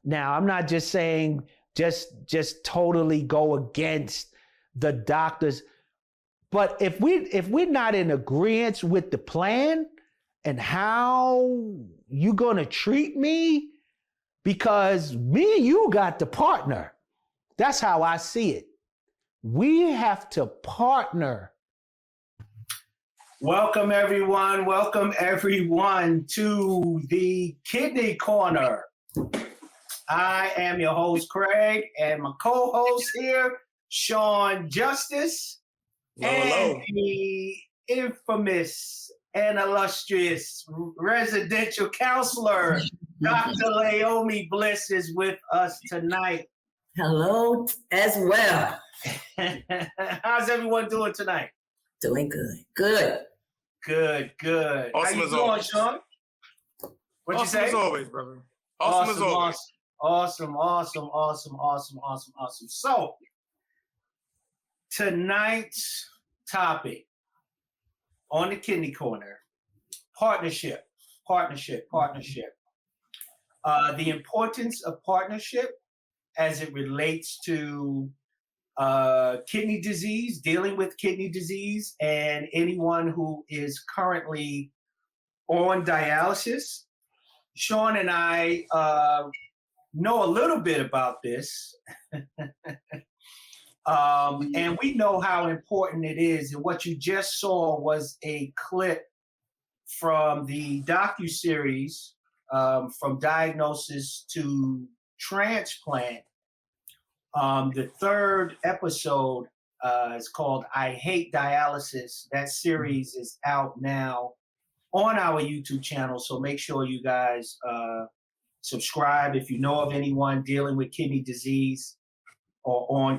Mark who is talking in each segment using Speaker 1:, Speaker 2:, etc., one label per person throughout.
Speaker 1: Now, I'm not just saying just totally go against the doctors, but if we're not in agreement with the plan and how you're gonna treat me, because me and you got to partner. That's how I see it. We have to partner. Welcome everyone to the Kidney Korner. I am your host, Craig, and my co-host here, Sean Justice, and the infamous and illustrious residential counselor, Dr. Laomi Bliss, is with us tonight.
Speaker 2: Hello as well.
Speaker 1: How's everyone doing tonight?
Speaker 2: Doing good.
Speaker 1: Good.
Speaker 3: Awesome. How you doing, Sean?
Speaker 1: What'd you say?
Speaker 3: Awesome as always, brother. Awesome as always.
Speaker 1: Awesome. So, tonight's topic on the Kidney Korner, partnership. The importance of partnership as it relates to kidney disease, dealing with kidney disease, and anyone who is currently on dialysis. Sean and I know a little bit about this, and we know how important it is. And what you just saw was a clip from the docuseries From Diagnosis to Transplant. The third episode is called I Hate Dialysis. That series is out now on our YouTube channel, so make sure you guys subscribe if you know of anyone dealing with kidney disease or who are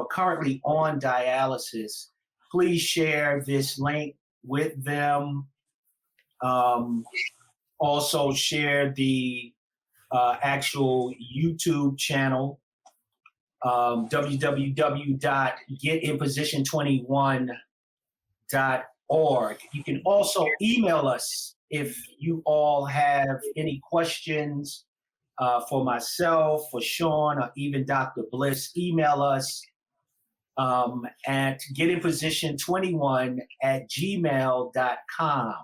Speaker 1: currently on dialysis. Please share this link with them. Also share the actual YouTube channel, www.getinposition21.org. You can also email us if you all have any questions for myself, for Sean, or even Dr. Bliss. Email us at getinposition21@gmail.com.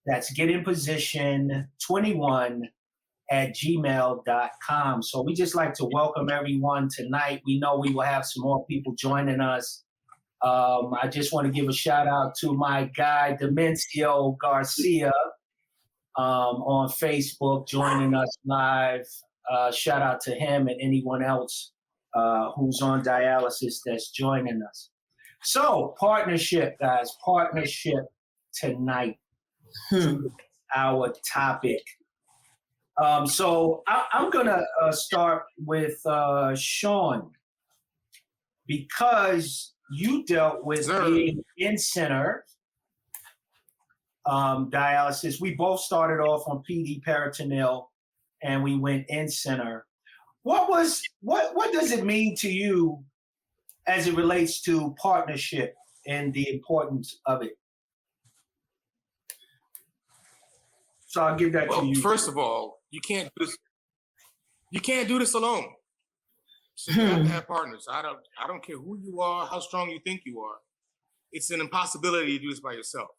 Speaker 1: That's getinposition21@gmail.com. So we just like to welcome everyone tonight. We know we will have some more people joining us. I just want to give a shout out to my guy, Demencio Garcia, on Facebook, joining us live. Shout out to him and anyone else who's on dialysis that's joining us. So partnership, guys, tonight. Our topic. So I'm gonna start with Sean, because you dealt with being in-center dialysis. We both started off on PD peritoneal, and we went in-center. What does it mean to you as it relates to partnership and the importance of it? So I'll give that to you.
Speaker 3: First of all, you can't do this alone. So you have to have partners. I don't care who you are, how strong you think you are. It's an impossibility to do this by yourself.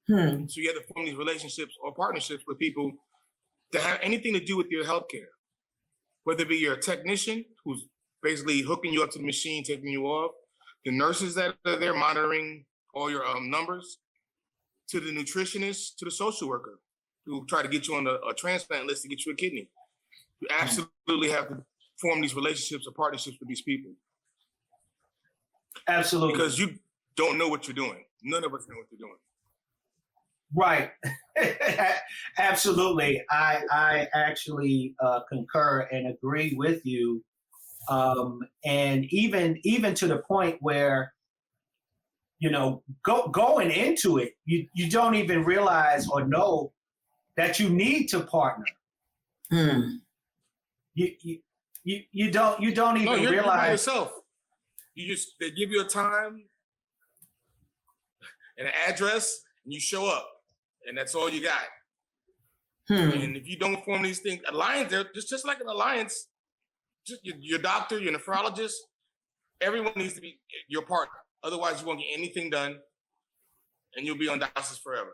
Speaker 3: So you have to form these relationships or partnerships with people that have anything to do with your healthcare. Whether it be your technician, who's basically hooking you up to the machine, taking you off, the nurses that are there monitoring all your numbers, to the nutritionist, to the social worker who try to get you on a transplant list to get you a kidney. You absolutely have to form these relationships or partnerships with these people.
Speaker 1: Absolutely.
Speaker 3: Because you don't know what you're doing. None of us know what you're doing.
Speaker 1: Right. Absolutely. I actually concur and agree with you. And even to the point where, going into it, you don't even realize or know that you need to partner. You don't even realize.
Speaker 3: You're by yourself. They give you a time and an address, and you show up, and that's all you got. And if you don't form these things, alliance, they're just like an alliance. Just your doctor, your nephrologist, everyone needs to be your partner. Otherwise, you won't get anything done, and you'll be on dialysis forever.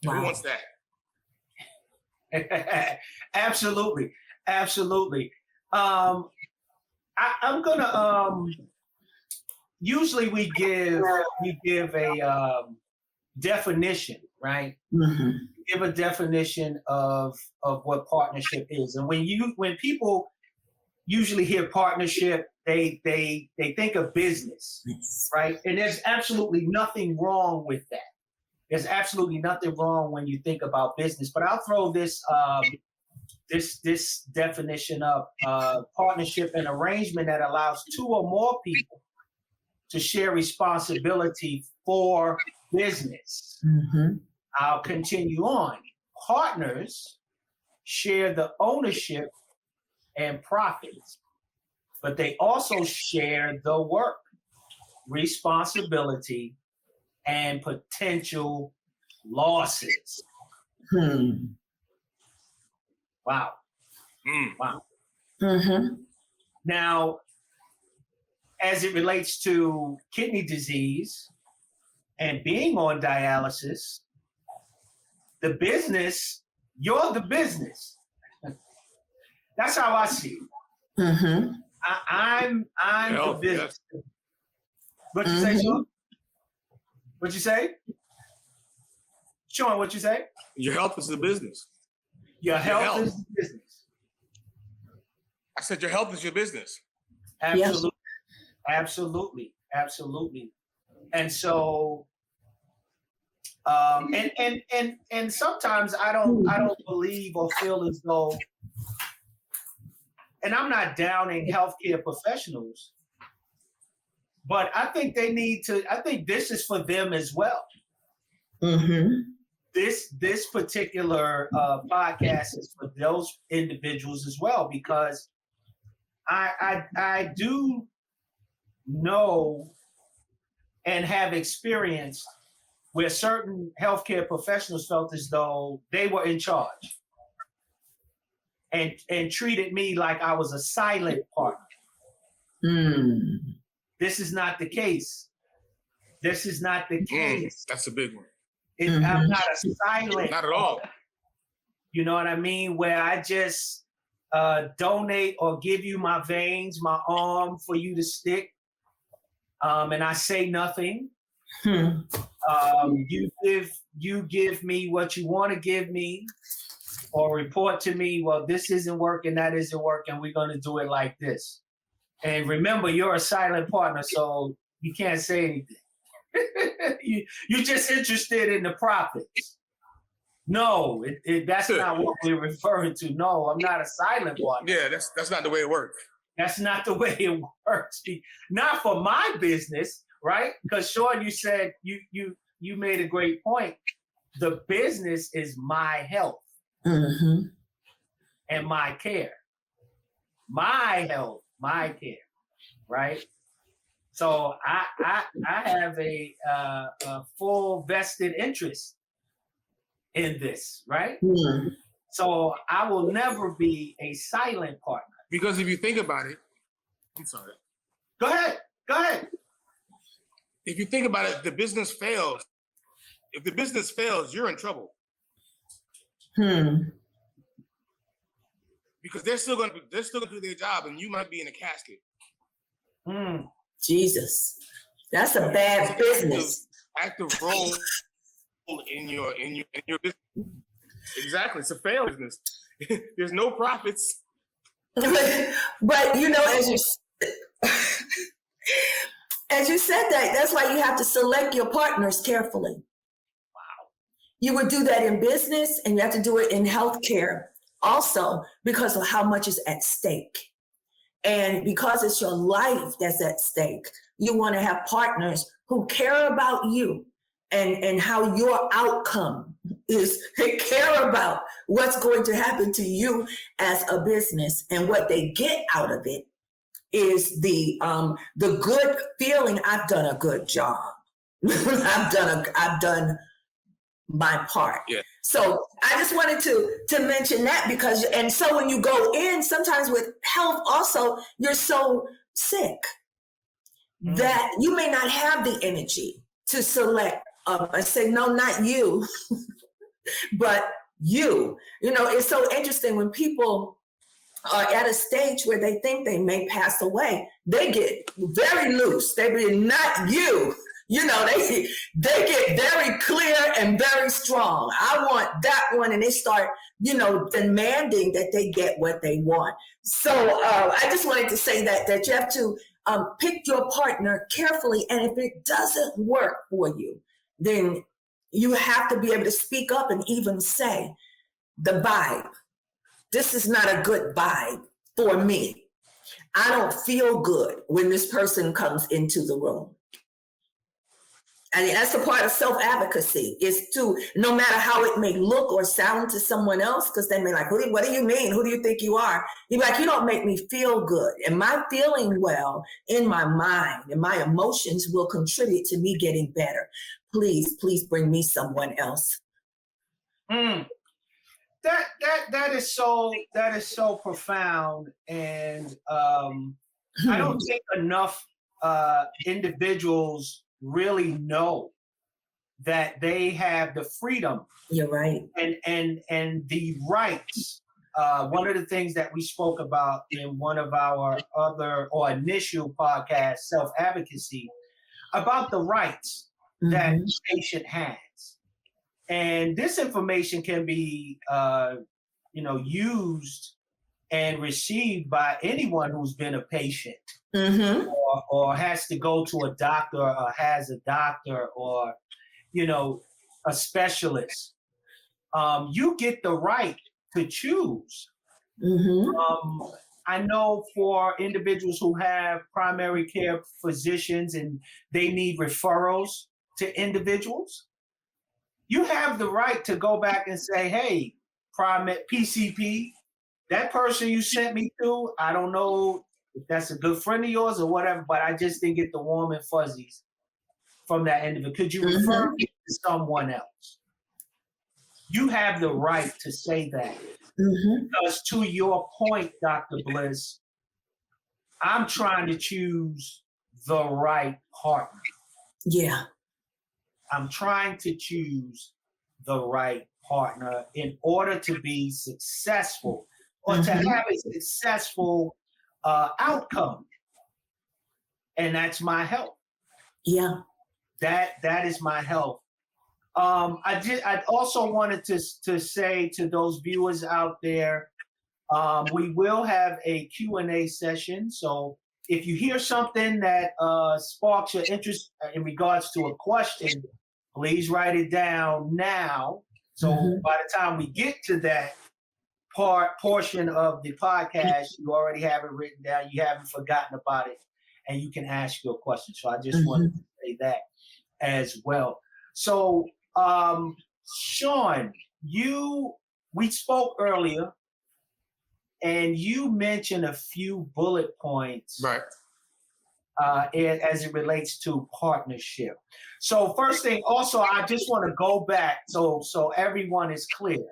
Speaker 2: Wow.
Speaker 3: Who wants that?
Speaker 1: Absolutely. I'm gonna usually we give a definition, right?
Speaker 2: Mm-hmm.
Speaker 1: Give a definition of what partnership is, and when people usually hear partnership, they think of business, right? And there's absolutely nothing wrong with that. There's absolutely nothing wrong when you think about business. But I'll throw this this definition up: partnership, an arrangement that allows two or more people to share responsibility for business.
Speaker 2: Mm-hmm.
Speaker 1: I'll continue on. Partners share the ownership and profits, but they also share the work, responsibility, and potential losses. Wow. Wow.
Speaker 2: Mm-hmm.
Speaker 1: Now, as it relates to kidney disease and being on dialysis, the business, you're the business. That's how I see it.
Speaker 2: Mm-hmm.
Speaker 1: I'm the business.
Speaker 3: Yes.
Speaker 1: What you say, Sean? What you say? Sean, what you say?
Speaker 3: Your health is the business.
Speaker 1: Your health is the business.
Speaker 3: I said your health is your business.
Speaker 1: Absolutely. Absolutely. And so and sometimes I don't believe or feel as though, and I'm not downing healthcare professionals, but I think they need to, I think this is for them as well.
Speaker 2: Mm-hmm.
Speaker 1: This particular podcast is for those individuals as well, because I do know and have experienced where certain healthcare professionals felt as though they were in charge and treated me like I was a silent partner. This is not the case. This is not the case.
Speaker 3: That's a big one.
Speaker 1: I'm not a silent.
Speaker 3: Not at all.
Speaker 1: You know what I mean? Where I just donate or give you my veins, my arm for you to stick, and I say nothing. You give me what you want to give me, or report to me, well, this isn't working, that isn't working, we're going to do it like this. And remember, you're a silent partner, so you can't say anything. You're just interested in the profits. No, that's not what we're referring to. No, I'm not a silent partner.
Speaker 3: Yeah, that's not the way it works.
Speaker 1: That's not the way it works. Not for my business, right? Because Sean, you said you made a great point. The business is my health and my care. My health, my care, right? So I have a full vested interest in this, right? So I will never be a silent partner.
Speaker 3: Because if you think about it, I'm sorry.
Speaker 1: Go ahead.
Speaker 3: If you think about it, the business fails. If the business fails, you're in trouble. Because they're still gonna do their job, and you might be in a casket.
Speaker 2: Jesus, that's a bad business.
Speaker 3: Active role in your business. Exactly, it's a failed business. There's no profits.
Speaker 2: But you know, as you said that's why you have to select your partners carefully. Wow. You would do that in business, and you have to do it in healthcare also, because of how much is at stake. And because it's your life that's at stake, you want to have partners who care about you and how your outcome is. They care about what's going to happen to you as a business, and what they get out of it is the good feeling. I've done a good job. I've done my part.
Speaker 3: Yeah.
Speaker 2: So I just wanted to mention that because, and so when you go in, sometimes with health also, you're so sick that you may not have the energy to select and say, no, not you, but you. You know, it's so interesting when people are at a stage where they think they may pass away, they get very loose. They be not you. You know, they get very clear and very strong. I want that one. And they start, you know, demanding that they get what they want. So I just wanted to say that you have to pick your partner carefully. And if it doesn't work for you, then you have to be able to speak up and even say the vibe. This is not a good vibe for me. I don't feel good when this person comes into the room. And that's a part of self-advocacy, is to, no matter how it may look or sound to someone else, because they may like, what do you mean? Who do you think you are? You're like, you don't make me feel good. Am I feeling well in my mind? And my emotions will contribute to me getting better. Please bring me someone else.
Speaker 1: That is so profound, and I don't think enough individuals really know that they have the freedom.
Speaker 2: You're right.
Speaker 1: And the rights. One of the things that we spoke about in one of our other or initial podcasts, self-advocacy, about the rights that the patient has. And this information can be, used and received by anyone who's been a patient or has to go to a doctor or has a doctor or, a specialist. You get the right to choose. I know for individuals who have primary care physicians and they need referrals to individuals, you have the right to go back and say, hey, PCP, that person you sent me to, I don't know if that's a good friend of yours or whatever, but I just didn't get the warm and fuzzies from that individual. Could you refer me to someone else? You have the right to say that. Because to your point, Dr. Bliss, I'm trying to choose the right partner.
Speaker 2: Yeah.
Speaker 1: I'm trying to choose the right partner in order to be successful or to have a successful outcome. And that's my health.
Speaker 2: Yeah.
Speaker 1: That is my health. I also wanted to say to those viewers out there, we will have a Q&A session. So if you hear something that sparks your interest in regards to a question, please write it down now. So by the time we get to that portion of the podcast, you already have it written down. You haven't forgotten about it, and you can ask your question. So I just wanted to say that as well. So, Sean, we spoke earlier, and you mentioned a few bullet points,
Speaker 3: right?
Speaker 1: As it relates to partnership. So first thing, also, I just want to go back so everyone is clear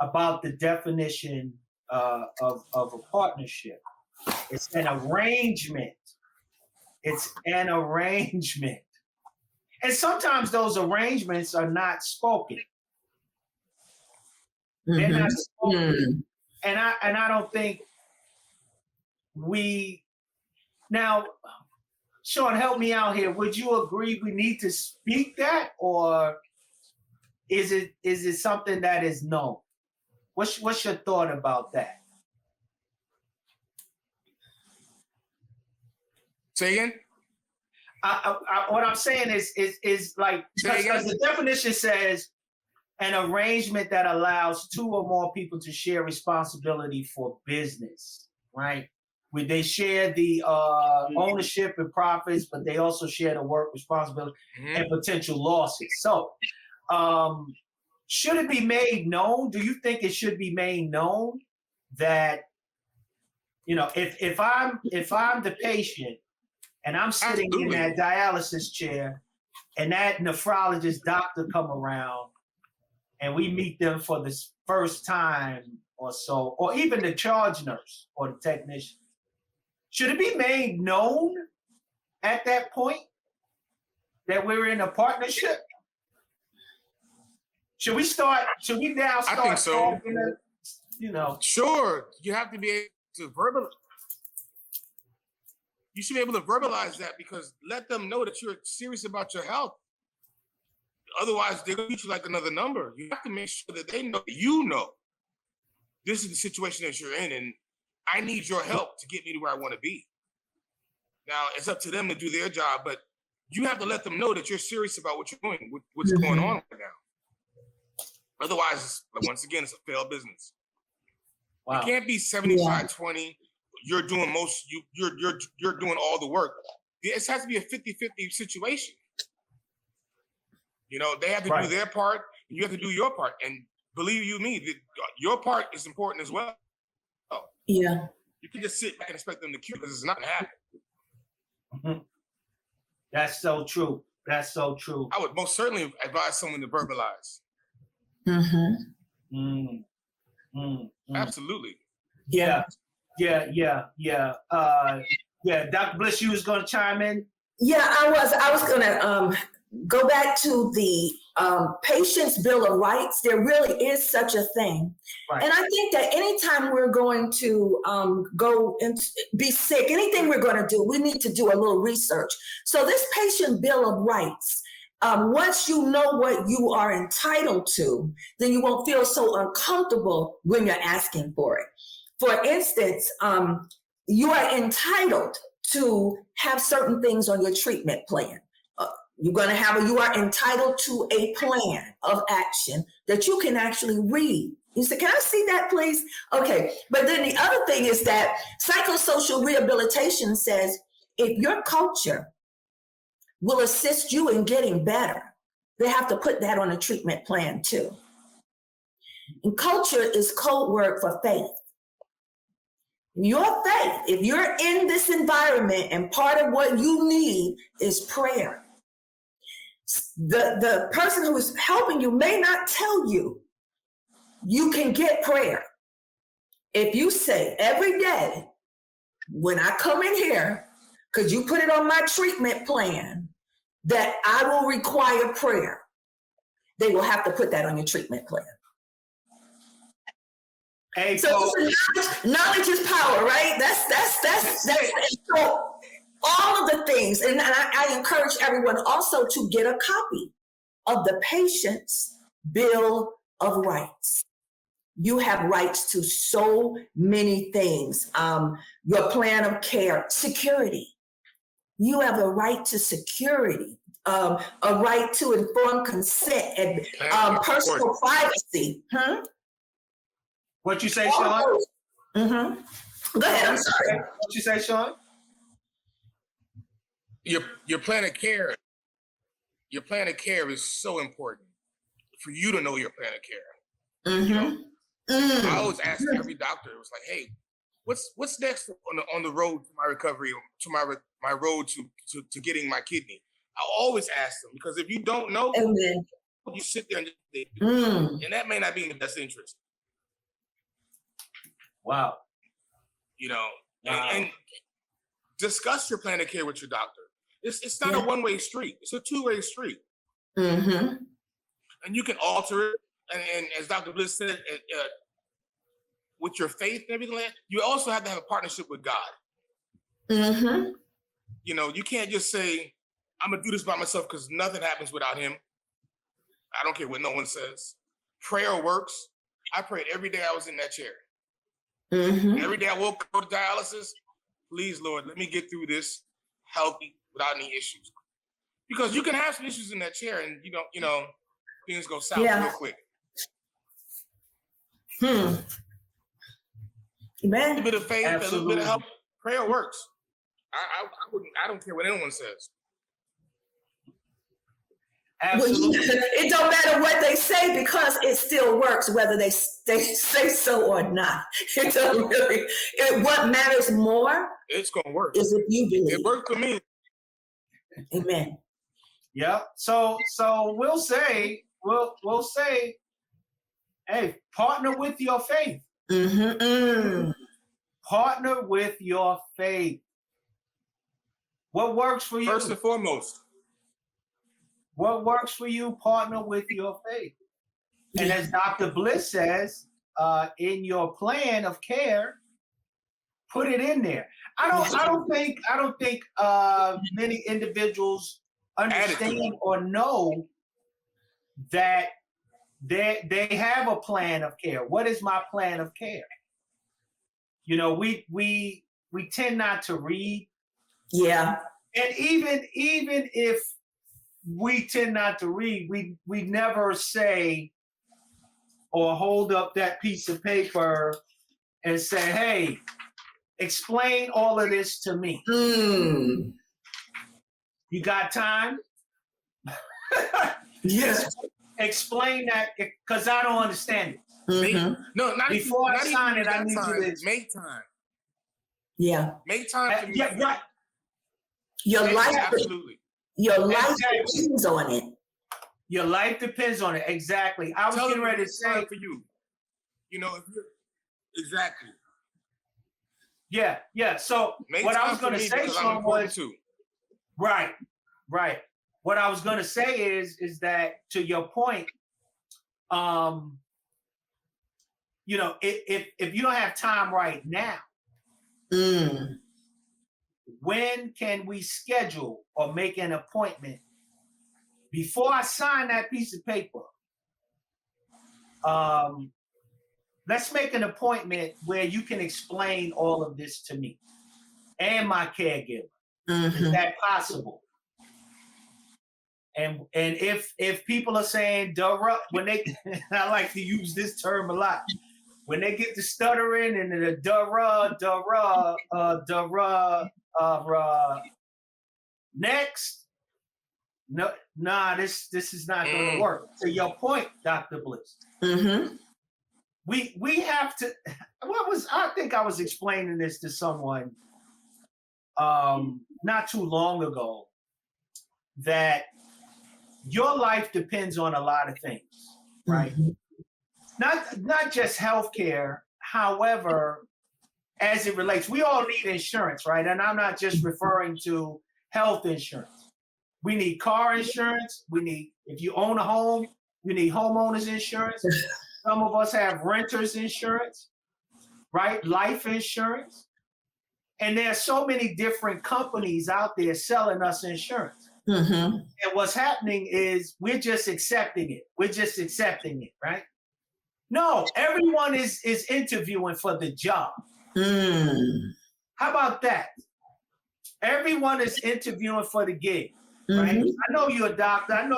Speaker 1: about the definition of a partnership. It's an arrangement. It's an arrangement. And sometimes those arrangements are not spoken. They're not spoken. And I don't think now, Sean, help me out here. Would you agree we need to speak that, or is it something that is known? What's your thought about that?
Speaker 3: Say again?
Speaker 1: What I'm saying is like, because the definition says an arrangement that allows two or more people to share responsibility for business, right? Where they share the ownership and profits, but they also share the work responsibility and potential losses. So should it be made known? Do you think it should be made known that, if I'm the patient and I'm sitting in that dialysis chair and that nephrologist doctor come around and we meet them for the first time or so, or even the charge nurse or the technician, should it be made known at that point that we're in a partnership? Should we now start?
Speaker 3: I think so. Sure, you have to be able to verbalize. You should be able to verbalize that, because let them know that you're serious about your health. Otherwise, they're going to treat you like another number. You have to make sure that they know, this is the situation that you're in, and I need your help to get me to where I want to be. Now, it's up to them to do their job, but you have to let them know that you're serious about what you're doing, what's going on right now. Otherwise, once again, it's a failed business. Wow. You can't be 75-20. You're doing you're doing all the work. It has to be a 50-50 situation. They have to do their part, and you have to do your part. And believe you me, your part is important as well.
Speaker 2: Yeah.
Speaker 3: You can just sit back and expect them to cure, because it's not going to happen.
Speaker 1: Mm-hmm. That's so true. That's so true.
Speaker 3: I would most certainly advise someone to verbalize.
Speaker 2: Mm-hmm.
Speaker 3: Absolutely.
Speaker 1: Yeah. Dr. Bliss, you was going to chime in?
Speaker 2: Yeah, I was going to go back to the patient's Bill of Rights. There really is such a thing. Right. And I think that anytime we're going to go and be sick, anything we're going to do, we need to do a little research. So this patient Bill of Rights, once you know what you are entitled to, then you won't feel so uncomfortable when you're asking for it. For instance, you are entitled to have certain things on your treatment plan. You are entitled to a plan of action that you can actually read. You say, can I see that, please? Okay. But then the other thing is that psychosocial rehabilitation says, if your culture will assist you in getting better, they have to put that on a treatment plan too. And culture is code word for faith. Your faith, if you're in this environment and part of what you need is prayer, the person who is helping you may not tell you you can get prayer. If you say every day, when I come in here, could you put it on my treatment plan that I will require prayer, they will have to put that on your treatment plan.
Speaker 1: Hey,
Speaker 2: so knowledge is power, right? That's so all of the things. And I encourage everyone also to get a copy of the patient's Bill of Rights. You have rights to so many things. Your plan of care, security. You have a right to security, a right to informed consent and personal privacy.
Speaker 1: What you say, Sean?
Speaker 2: Mm-hmm. Go ahead, I'm sorry.
Speaker 1: What you say, Sean?
Speaker 3: Your plan of care. Your plan of care is so important for you to know your plan of care.
Speaker 2: Mm-hmm.
Speaker 3: You know? I always ask every doctor. It was like, hey, what's next on the road to my recovery, to my road to getting my kidney? I always ask them, because if you don't know,
Speaker 2: Amen.
Speaker 3: You sit there and that may not be in the best interest.
Speaker 1: Wow.
Speaker 3: You know, and discuss your plan of care with your doctor. It's not a one-way street. It's a two-way street.
Speaker 2: Mm-hmm.
Speaker 3: And you can alter it. And as Dr. Bliss said, with your faith and everything like that, you also have to have a partnership with God.
Speaker 2: Mm-hmm.
Speaker 3: You know, you can't just say, I'm going to do this by myself because nothing happens without him. I don't care what no one says. Prayer works. I prayed every day I was in that chair.
Speaker 2: Mm-hmm.
Speaker 3: Every day I woke up to dialysis. Please, Lord, let me get through this healthy without any issues. Because you can have some issues in that chair and, you know, things go south real quick.
Speaker 2: Amen.
Speaker 3: A little bit of faith,
Speaker 1: Absolutely.
Speaker 3: A little bit of help. Prayer works. I don't care what anyone says.
Speaker 1: Absolutely.
Speaker 2: Well, it don't matter what they say because it still works whether they say so or not. It don't really. What matters more?
Speaker 3: It's gonna work.
Speaker 2: Is if you believe.
Speaker 3: It worked for me.
Speaker 2: Amen.
Speaker 1: Yeah. So we'll say, hey, partner with your faith.
Speaker 2: Mm-hmm.
Speaker 1: Partner with your faith. What works for you?
Speaker 3: First and foremost.
Speaker 1: What works for you? Partner with your faith. And as Dr. Bliss says, in your plan of care, put it in there. I don't think many individuals understand or know that they have a plan of care. What is my plan of care? You know, we tend not to read.
Speaker 2: Yeah.
Speaker 1: And even if we tend not to read, we never say or hold up that piece of paper and say, hey, explain all of this to me.
Speaker 2: Mm.
Speaker 1: You got time?
Speaker 2: Yes.
Speaker 1: Explain that, because I don't understand it.
Speaker 2: Mm-hmm.
Speaker 3: No, not
Speaker 1: Before
Speaker 3: even,
Speaker 1: I sign it, I need
Speaker 3: time.
Speaker 1: you to
Speaker 3: Make time.
Speaker 2: Yeah.
Speaker 3: Make time for me.
Speaker 1: Yeah, right.
Speaker 2: Your life,
Speaker 3: absolutely.
Speaker 2: Your life depends on it.
Speaker 1: Your life depends on it. Exactly. I was getting ready to say
Speaker 3: for you. You know, if you're exactly.
Speaker 1: Yeah. So what I was going to say, Sean, was right. What I was going to say is that, to your point, you know, if you don't have time right now, when can we schedule or make an appointment before I sign that piece of paper? Let's make an appointment where you can explain all of this to me and my caregiver. Is that possible? And if people are saying duh, when they, I like to use this term a lot, when they get to stuttering and the next, no, this is not going to work. To your point, Dr. Bliss. We have to. I think I was explaining this to someone not too long ago, that your life depends on a lot of things, right? Not just healthcare. However, as it relates, we all need insurance, right? And I'm not just referring to health insurance. We need car insurance. We need, if you own a home, you need homeowners insurance. Some of us have renters insurance, right? Life insurance. And there are so many different companies out there selling us insurance. And what's happening is we're just accepting it. Right? No, everyone is interviewing for the job. How about that? Everyone is interviewing for the gig, right? I know you're a doctor. I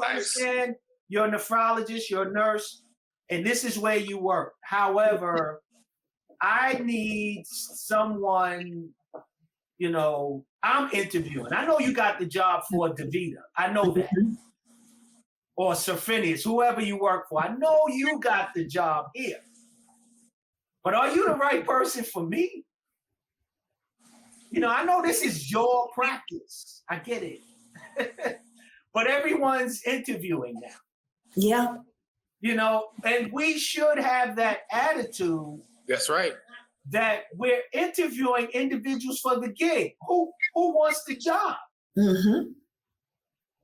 Speaker 1: understand you're a nephrologist, you're a nurse, and this is where you work. However, I need someone, you know, I'm interviewing. I know you got the job for DaVita. I know that. Or Surfinius, whoever you work for. I know you got the job here. But are you the right person for me? You know, I know this is your practice. I get it. But everyone's interviewing now.
Speaker 2: Yeah.
Speaker 1: You know, and we should have that attitude.
Speaker 3: That's right.
Speaker 1: That we're interviewing individuals for the gig. Who wants the job?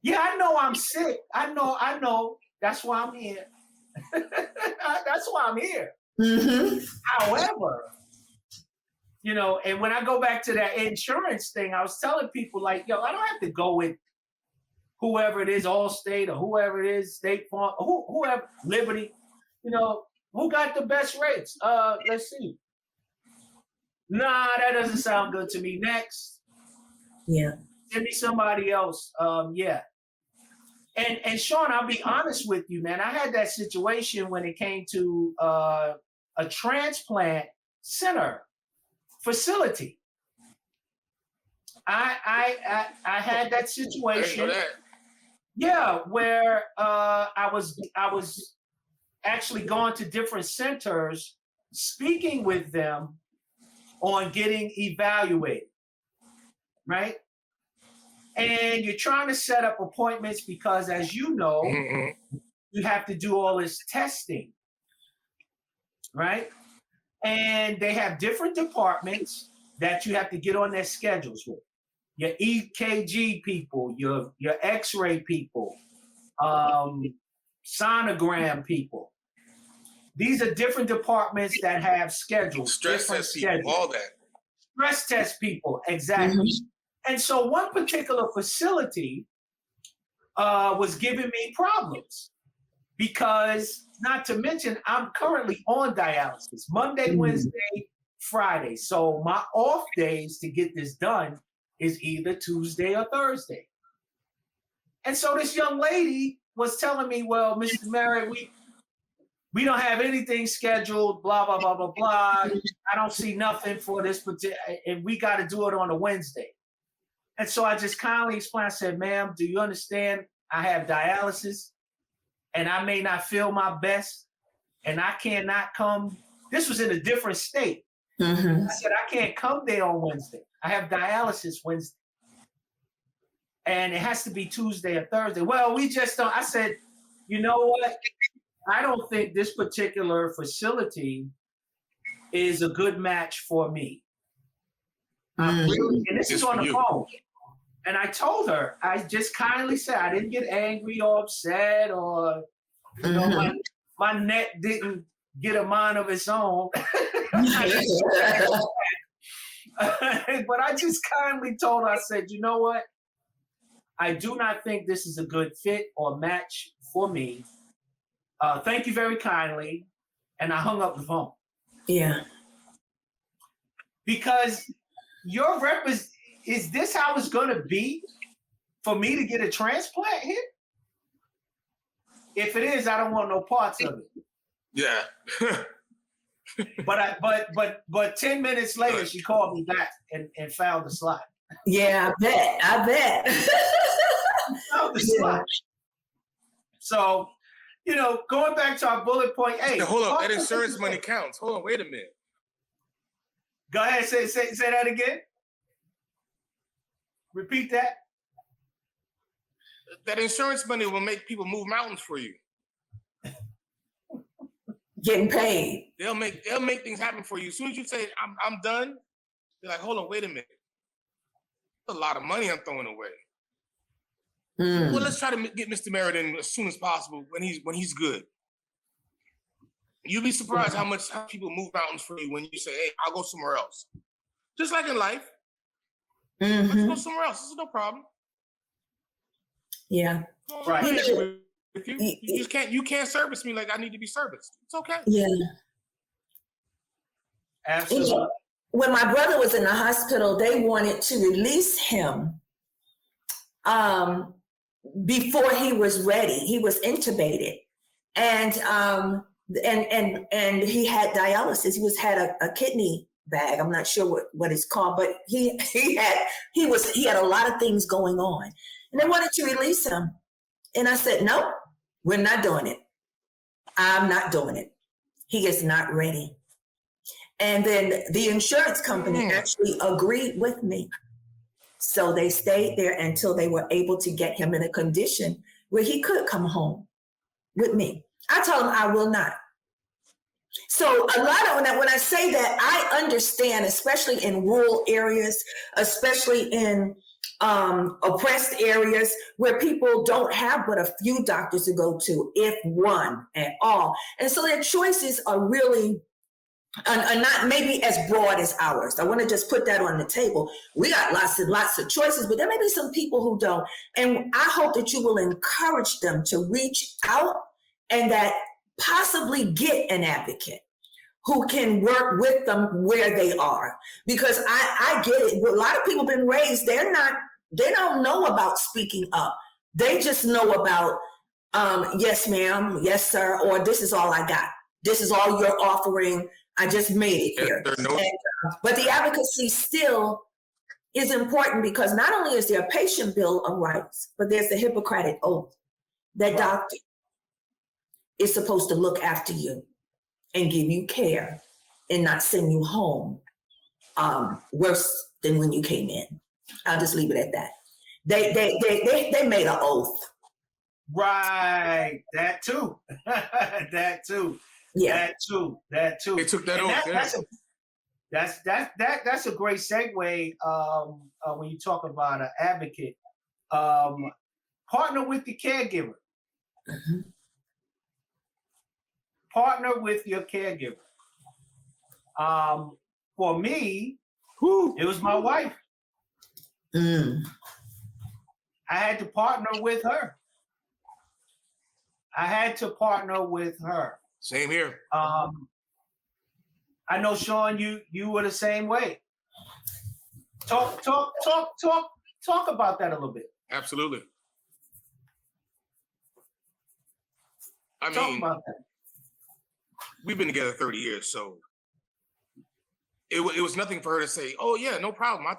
Speaker 1: Yeah, I know I'm sick. I know. That's why I'm here. That's why I'm here. However, you know, and when I go back to that insurance thing, I was telling people, like, yo, I don't have to go with whoever it is, Allstate or whoever it is, State Farm, whoever, Liberty. You know, who got the best rates? Let's see. Nah, that doesn't sound good to me. Next.
Speaker 2: Yeah.
Speaker 1: Send me somebody else. Yeah. And Sean, I'll be honest with you, man. I had that situation when it came to a transplant center facility. I had that situation. Yeah, where I was actually going to different centers, speaking with them on getting evaluated, right? And you're trying to set up appointments because, as you know, you have to do all this testing, right? And they have different departments that you have to get on their schedules with. Your EKG people, your X-ray people, sonogram people. These are different departments that have schedules.
Speaker 3: Stress test people, all that.
Speaker 1: Stress test people, exactly. And so one particular facility was giving me problems because, not to mention, I'm currently on dialysis Monday, Wednesday, Friday. So my off days to get this done is either Tuesday or Thursday. And so this young lady was telling me, well, Mr. Merritt, we don't have anything scheduled, blah, blah, blah, blah, blah. I don't see nothing for this particular, and we got to do it on a Wednesday. And so I just kindly explained, I said, ma'am, do you understand I have dialysis and I may not feel my best and I cannot come. This was in a different state. I said, I can't come there on Wednesday. I have dialysis Wednesday. And it has to be Tuesday or Thursday. Well, we just don't. I said, you know what? I don't think this particular facility is a good match for me. And this is on the phone. And I told her, I just kindly said, I didn't get angry or upset or, you know, my neck didn't get a mind of its own. But I just kindly told her, I said, you know what? I do not think this is a good fit or match for me. Thank you very kindly. And I hung up the phone.
Speaker 2: Yeah.
Speaker 1: Because your is this how it's going to be for me to get a transplant here? If it is, I don't want no parts of it.
Speaker 3: Yeah.
Speaker 1: But 10 minutes later, she called me back and found the slot.
Speaker 2: Yeah, I bet.
Speaker 1: Found the slot. So, you know, going back to our bullet point. Hey,
Speaker 3: hold on, that insurance money counts. Hold on, wait a minute.
Speaker 1: Go ahead, say that again. Repeat that.
Speaker 3: That insurance money will make people move mountains for you.
Speaker 2: Getting paid.
Speaker 3: They'll make things happen for you. As soon as you say I'm done, they're like, hold on, wait a minute. That's a lot of money I'm throwing away. Well, let's try to get Mr. Merritt in as soon as possible when he's good. You'll be surprised how people move mountains for you when you say, hey, I'll go somewhere else. Just like in life. Let's go somewhere else. This is no problem.
Speaker 2: Yeah.
Speaker 1: Right.
Speaker 3: You can't service me like I need to be serviced. It's okay.
Speaker 2: Yeah.
Speaker 1: Absolutely.
Speaker 2: When my brother was in the hospital, they wanted to release him before he was ready. He was intubated, and he had dialysis. He had a kidney bag. I'm not sure what it's called, but he had a lot of things going on, and they wanted to release him. And I said, no, we're not doing it. I'm not doing it. He is not ready. And then the insurance company actually agreed with me. So they stayed there until they were able to get him in a condition where he could come home with me. I told him I will not. So a lot of when I say that, I understand, especially in rural areas, especially in oppressed areas where people don't have but a few doctors to go to, if one at all. And so their choices are really are not maybe as broad as ours. I want to just put that on the table. We got lots and lots of choices, but there may be some people who don't. And I hope that you will encourage them to reach out and that possibly get an advocate who can work with them where they are. Because I get it. A lot of people have been raised, they don't know about speaking up. They just know about, yes, ma'am, yes, sir, or this is all I got. This is all you're offering. I just made it here. But the advocacy still is important because not only is there a patient bill of rights, but there's the Hippocratic oath that doctor is supposed to look after you and give you care and not send you home worse than when you came in. I'll just leave it at that. They made an oath.
Speaker 1: Right. That too. That too.
Speaker 2: Yeah.
Speaker 1: That too.
Speaker 3: They took that oath.
Speaker 1: That's a great segue when you talk about an advocate. Partner with the caregiver.
Speaker 2: Mm-hmm.
Speaker 1: Partner with your caregiver. For me, it was my wife.
Speaker 2: Mm.
Speaker 1: I had to partner with her.
Speaker 3: Same here.
Speaker 1: I know, Sean, you were the same way. Talk about that a little bit.
Speaker 3: Absolutely.
Speaker 1: Talk about that.
Speaker 3: We've been together 30 years, so it was nothing for her to say, "Oh yeah, no problem. I'm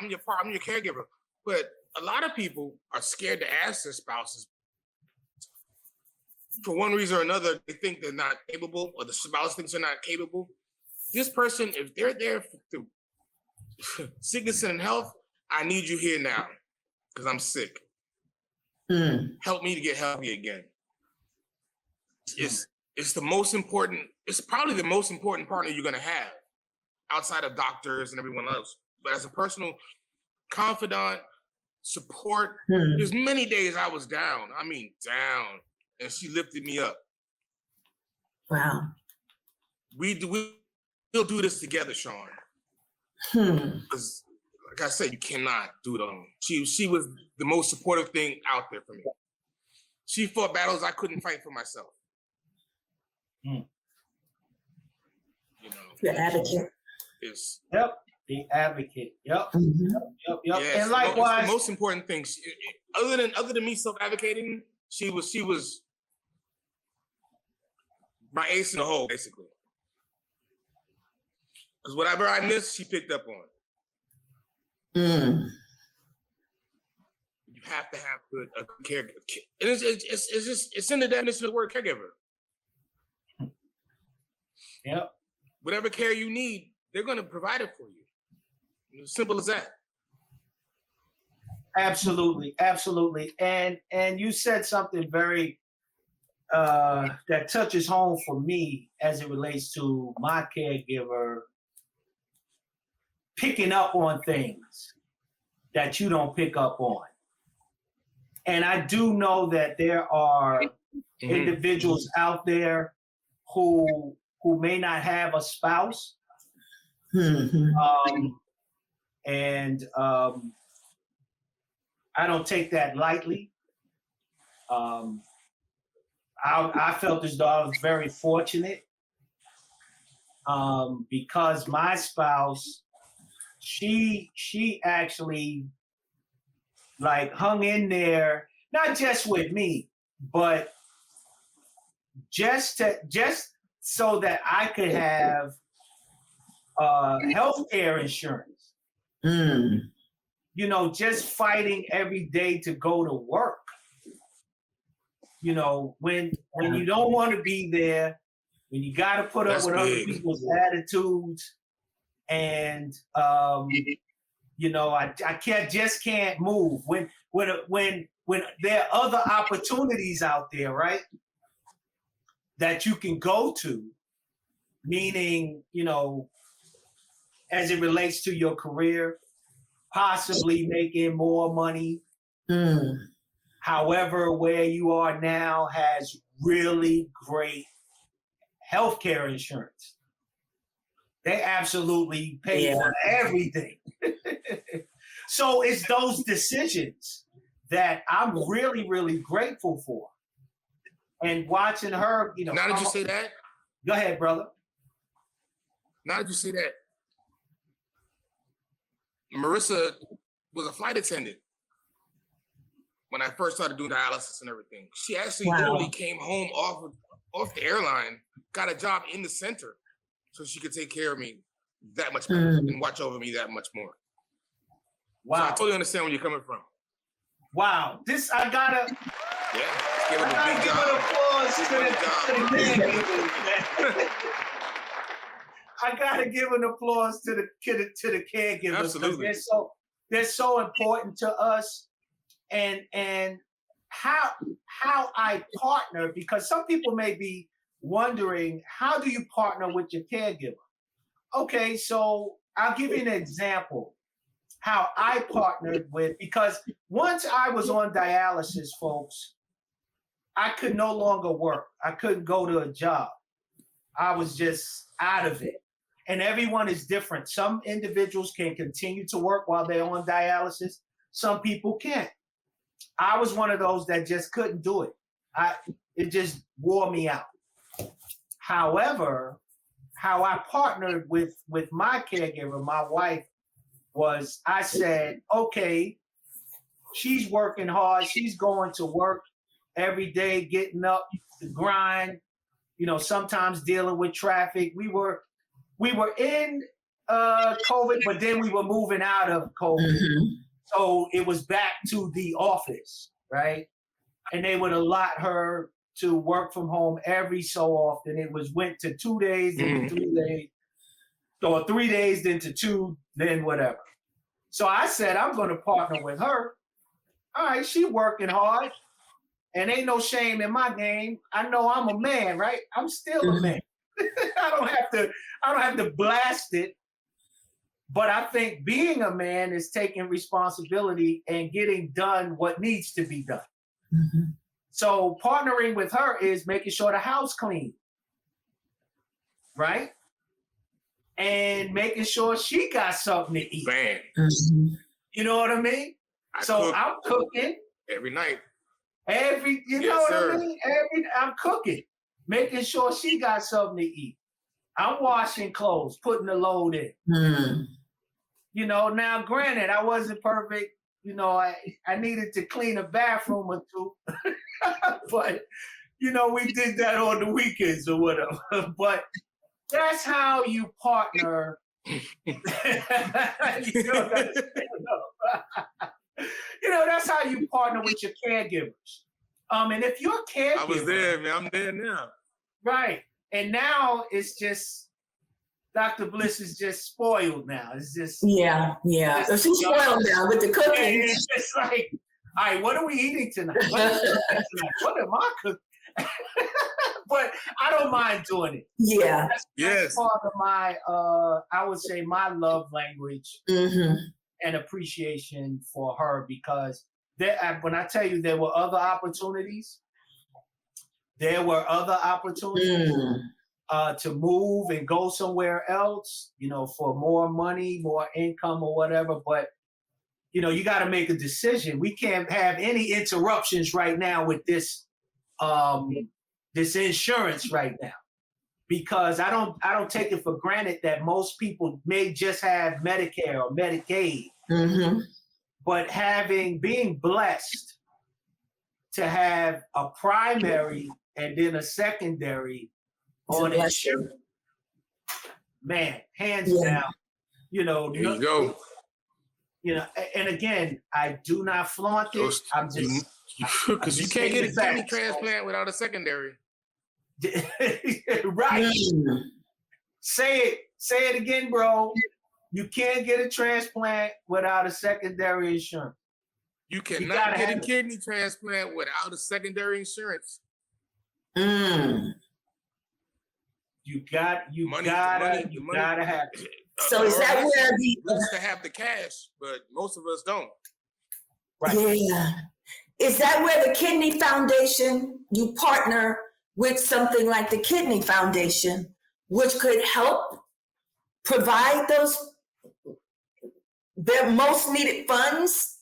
Speaker 3: your caregiver." But a lot of people are scared to ask their spouses. For one reason or another, they think they're not capable, or the spouse thinks they're not capable. This person, if they're there through sickness and health, I need you here now because I'm sick. Help me to get healthy again. It's the most important. It's probably the most important partner you're gonna have, outside of doctors and everyone else. But as a personal confidant, support. There's many days I was down. I mean, down, and she lifted me up.
Speaker 2: Wow.
Speaker 3: We'll do this together, Sean. Because, like I said, you cannot do it alone. She was the most supportive thing out there for me. She fought battles I couldn't fight for myself. You know,
Speaker 2: the advocate.
Speaker 1: Yep, the advocate. Yep.
Speaker 2: Mm-hmm.
Speaker 1: Yep.
Speaker 3: Yes,
Speaker 1: And likewise,
Speaker 3: the most important thing, other than me self-advocating, she was my ace in the hole, basically. Because whatever I missed, she picked up on. You have to have a good caregiver. It's in the definition of the word caregiver.
Speaker 1: Yep.
Speaker 3: Whatever care you need, they're going to provide it for you. As simple as that.
Speaker 1: Absolutely. And you said something very that touches home for me as it relates to my caregiver picking up on things that you don't pick up on. And I do know that there are individuals out there who may not have a spouse. And I don't take that lightly. I felt as though I was very fortunate because my spouse, she actually like hung in there, not just with me, but just so that I could have healthcare insurance. You know, just fighting every day to go to work. You know, when you don't want to be there, when you got to put up with other people's attitudes, and you know, I can't move when there are other opportunities out there, right? That you can go to, meaning, you know, as it relates to your career, possibly making more money. However, where you are now has really great healthcare insurance. They absolutely pay for everything. So it's those decisions that I'm really, really grateful for. And watching her, you know.
Speaker 3: Now did you say that?
Speaker 1: Go ahead, brother.
Speaker 3: Now did you say that? Marissa was a flight attendant when I first started doing dialysis and everything. She actually literally came home off the airline, got a job in the center so she could take care of me that much better and watch over me that much more.
Speaker 1: Wow.
Speaker 3: So I totally understand where you're coming from.
Speaker 1: Wow. This, I gotta give an applause to the caregivers. I gotta give an applause to the caregivers.
Speaker 3: Absolutely.
Speaker 1: they're so important to us, and how I partner, because some people may be wondering, how do you partner with your caregiver? Okay, so I'll give you an example how I partnered with, because once I was on dialysis, folks, I could no longer work. I couldn't go to a job. I was just out of it. And everyone is different. Some individuals can continue to work while they're on dialysis. Some people can't. I was one of those that just couldn't do it. It just wore me out. However, how I partnered with my caregiver, my wife, was I said, okay, she's working hard. She's going to work every day, getting up the grind, sometimes dealing with traffic. We were in COVID, but then we were moving out of COVID.
Speaker 2: Mm-hmm.
Speaker 1: So it was back to the office, right? And they would allot her to work from home every so often. It went to 2 days, then to 3 days, or 3 days, then to 2, then whatever. So I said, I'm going to partner with her. All right, she working hard, and ain't no shame in my game. I know I'm a man, right? I'm still a man. I don't have to blast it. But I think being a man is taking responsibility and getting done what needs to be done.
Speaker 2: Mm-hmm.
Speaker 1: So partnering with her is making sure the house clean, right? And making sure she got something to eat.
Speaker 3: Man.
Speaker 2: Mm-hmm.
Speaker 1: You know what I mean? I'm cooking.
Speaker 3: Every night.
Speaker 1: I mean? I'm cooking, making sure she got something to eat. I'm washing clothes, putting the load in.
Speaker 2: Mm.
Speaker 1: Now granted, I wasn't perfect. I needed to clean a bathroom or two, but we did that on the weekends or whatever. But that's how you partner. That's how you partner with your caregivers. And if you're a caregiver,
Speaker 3: I was there, man. I'm there now.
Speaker 1: Right. And now it's just Dr. Bliss is just spoiled now. It's just
Speaker 2: yeah. So she's spoiled now with the cooking.
Speaker 1: It's just like, all right, what are we eating tonight? What am I cooking? But I don't mind doing it.
Speaker 2: Yeah.
Speaker 1: That's part of my, I would say, my love language and appreciation for her, because when I tell you there were other opportunities, to move and go somewhere else, for more money, more income or whatever. But, you got to make a decision. We can't have any interruptions right now with this, this insurance right now, because I don't take it for granted that most people may just have Medicare or Medicaid, but being blessed to have a primary and then a secondary on insurance, man, hands down,
Speaker 3: There you go.
Speaker 1: And again, I do not flaunt it. I'm just
Speaker 3: because you can't get a kidney transplant without a secondary.
Speaker 1: Right. Say it again, bro. You can't get a transplant without a secondary insurance.
Speaker 3: You cannot get a kidney transplant without a secondary insurance.
Speaker 1: You gotta have it.
Speaker 2: So is that where
Speaker 3: to have the cash, but most of us don't.
Speaker 2: Right. Yeah. Is that where the Kidney Foundation, you partner with something like the Kidney Foundation, which could help provide their most needed funds?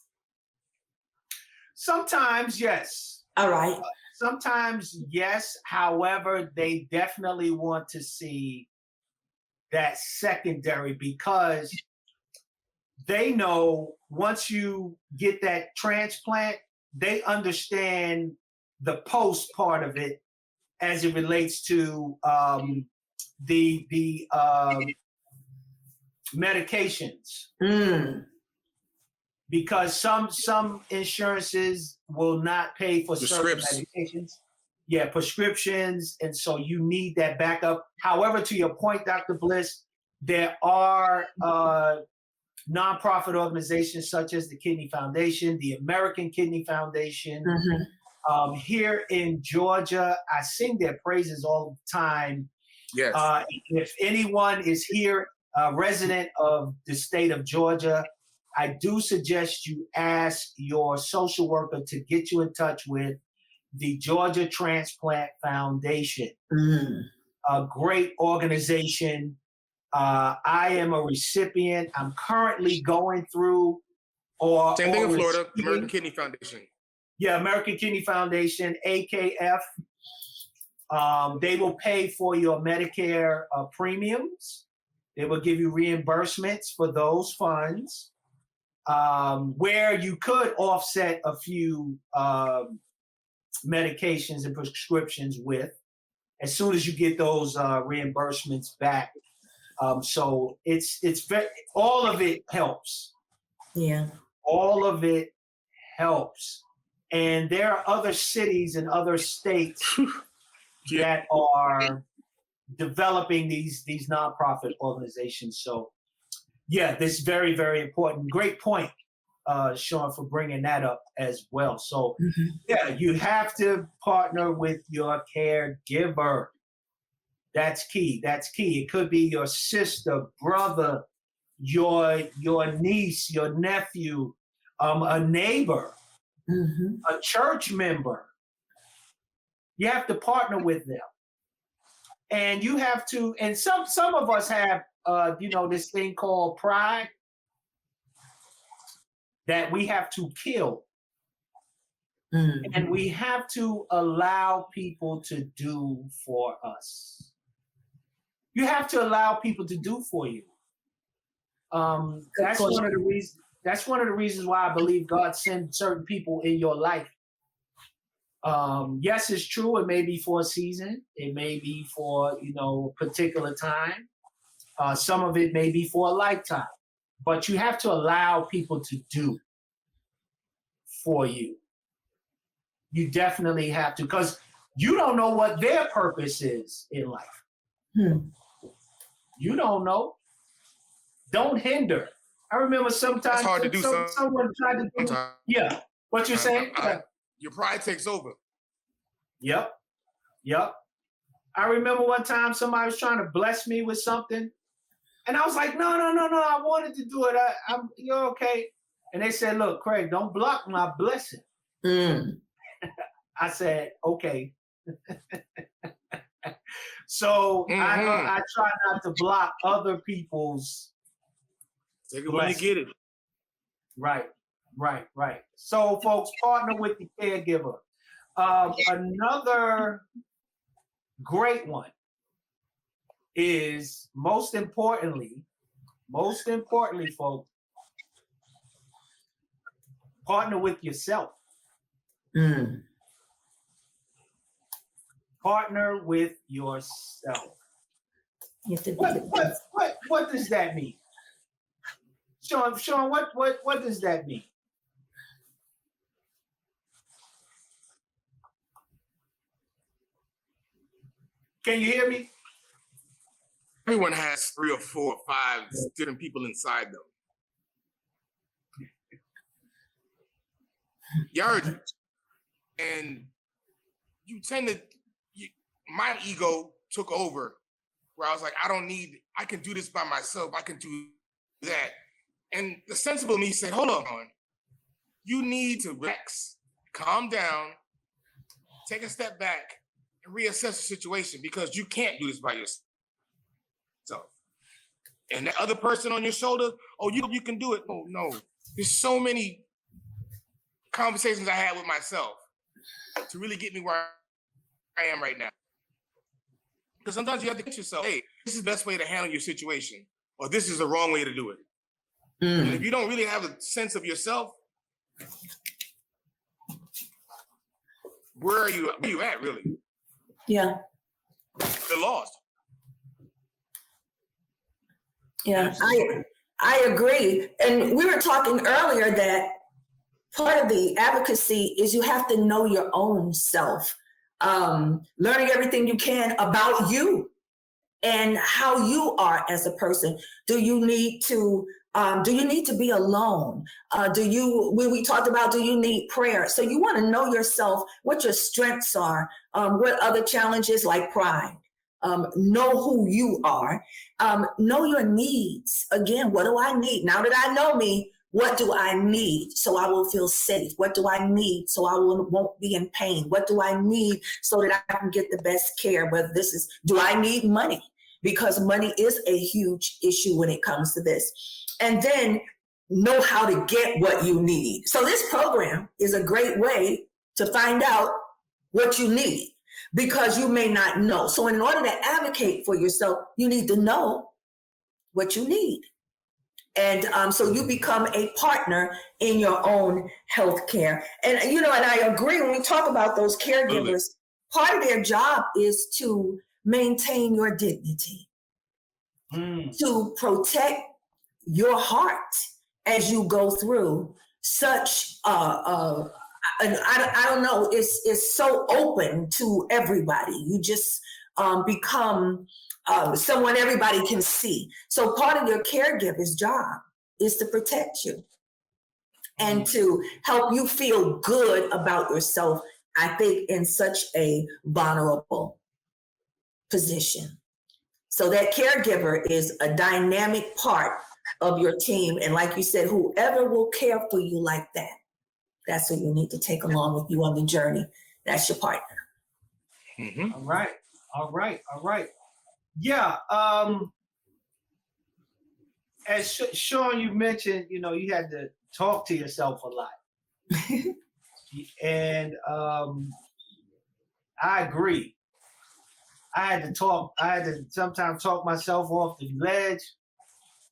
Speaker 1: Sometimes, yes.
Speaker 2: All right.
Speaker 1: Sometimes, yes. However, they definitely want to see that secondary, because they know once you get that transplant, they understand the post part of it as it relates to the medications. Because some insurances will not pay for certain medications. Yeah, prescriptions. And so you need that backup. However, to your point, Dr. Bliss, there are nonprofit organizations such as the Kidney Foundation, the American Kidney Foundation. Here in Georgia, I sing their praises all the time.
Speaker 3: Yes.
Speaker 1: If anyone is here, a resident of the state of Georgia, I do suggest you ask your social worker to get you in touch with the Georgia Transplant Foundation. A great organization. I am a recipient. I'm currently going through
Speaker 3: same thing in Florida, American Kidney Foundation.
Speaker 1: Yeah, American Kidney Foundation, AKF. They will pay for your Medicare premiums. They will give you reimbursements for those funds, where you could offset a few medications and prescriptions with, as soon as you get those reimbursements back. So it's very, all of it helps.
Speaker 2: Yeah.
Speaker 1: All of it helps. And there are other cities and other states that are developing these nonprofit organizations. So yeah, this is very, very important. Great point, Sean, for bringing that up as well. So yeah, you have to partner with your caregiver. That's key. That's key. It could be your sister, brother, your niece, your nephew, a neighbor, a church member. You have to partner with them. And you have to, and some of us have, this thing called pride that we have to kill. And we have to allow people to do for us. You have to allow people to do for you. That's one of the reasons. That's one of the reasons why I believe God sends certain people in your life. Yes, it's true. It may be for a season. It may be for a particular time. Some of it may be for a lifetime. But you have to allow people to do for you. You definitely have to, because you don't know what their purpose is in life. You don't know. Don't hinder. I remember sometimes
Speaker 3: it's hard to do
Speaker 1: someone tried to do. Yeah. What you're saying?
Speaker 3: Your pride takes over.
Speaker 1: Yep. I remember one time somebody was trying to bless me with something, and I was like, no, I wanted to do it. You're okay. And they said, look, Craig, don't block my blessing. I said, okay. So I try not to block other people's.
Speaker 3: Take it when you get it.
Speaker 1: Right. So, folks, partner with the caregiver. Another great one is most importantly, folks, partner with yourself. Partner with yourself. What does that mean? Sean, what does that mean? Can you hear me?
Speaker 3: Everyone has 3 or 4 or 5 different people inside them. You heard it. And you tend to, my ego took over, where I was like, I can do this by myself. I can do that. And the sensible me said, hold on. You need to relax, calm down, take a step back, and reassess the situation, because you can't do this by yourself. And the other person on your shoulder, you can do it. Oh, no. There's so many conversations I had with myself to really get me where I am right now. Because sometimes you have to get yourself, hey, this is the best way to handle your situation, or this is the wrong way to do it. And if you don't really have a sense of yourself, where are you at, really?
Speaker 2: Yeah.
Speaker 3: You're lost.
Speaker 2: Yeah, I agree. And we were talking earlier that part of the advocacy is you have to know your own self. Learning everything you can about you and how you are as a person. Do you need to Do you need to be alone? When we talked about, do you need prayer? So you want to know yourself, what your strengths are, what other challenges like pride. Know who you are. Know your needs. Again, what do I need? Now that I know me, what do I need so I will feel safe? What do I need so I won't be in pain? What do I need so that I can get the best care? Whether do I need money? Because money is a huge issue when it comes to this. And then know how to get what you need. So this program is a great way to find out what you need, because you may not know. So in order to advocate for yourself, you need to know what you need. And so you become a partner in your own healthcare. And, and I agree, when we talk about those caregivers, part of their job is to maintain your dignity, to protect your heart as you go through such, I don't know, it's so open to everybody. You just become someone everybody can see. So part of your caregiver's job is to protect you and to help you feel good about yourself, I think, in such a vulnerable position. So that caregiver is a dynamic part of your team. And like you said, whoever will care for you like that, that's who you need to take along with you on the journey. That's your partner.
Speaker 3: Mm-hmm.
Speaker 1: All right. Yeah. As Sean, you mentioned, you had to talk to yourself a lot. And I agree. I had to sometimes talk myself off the ledge,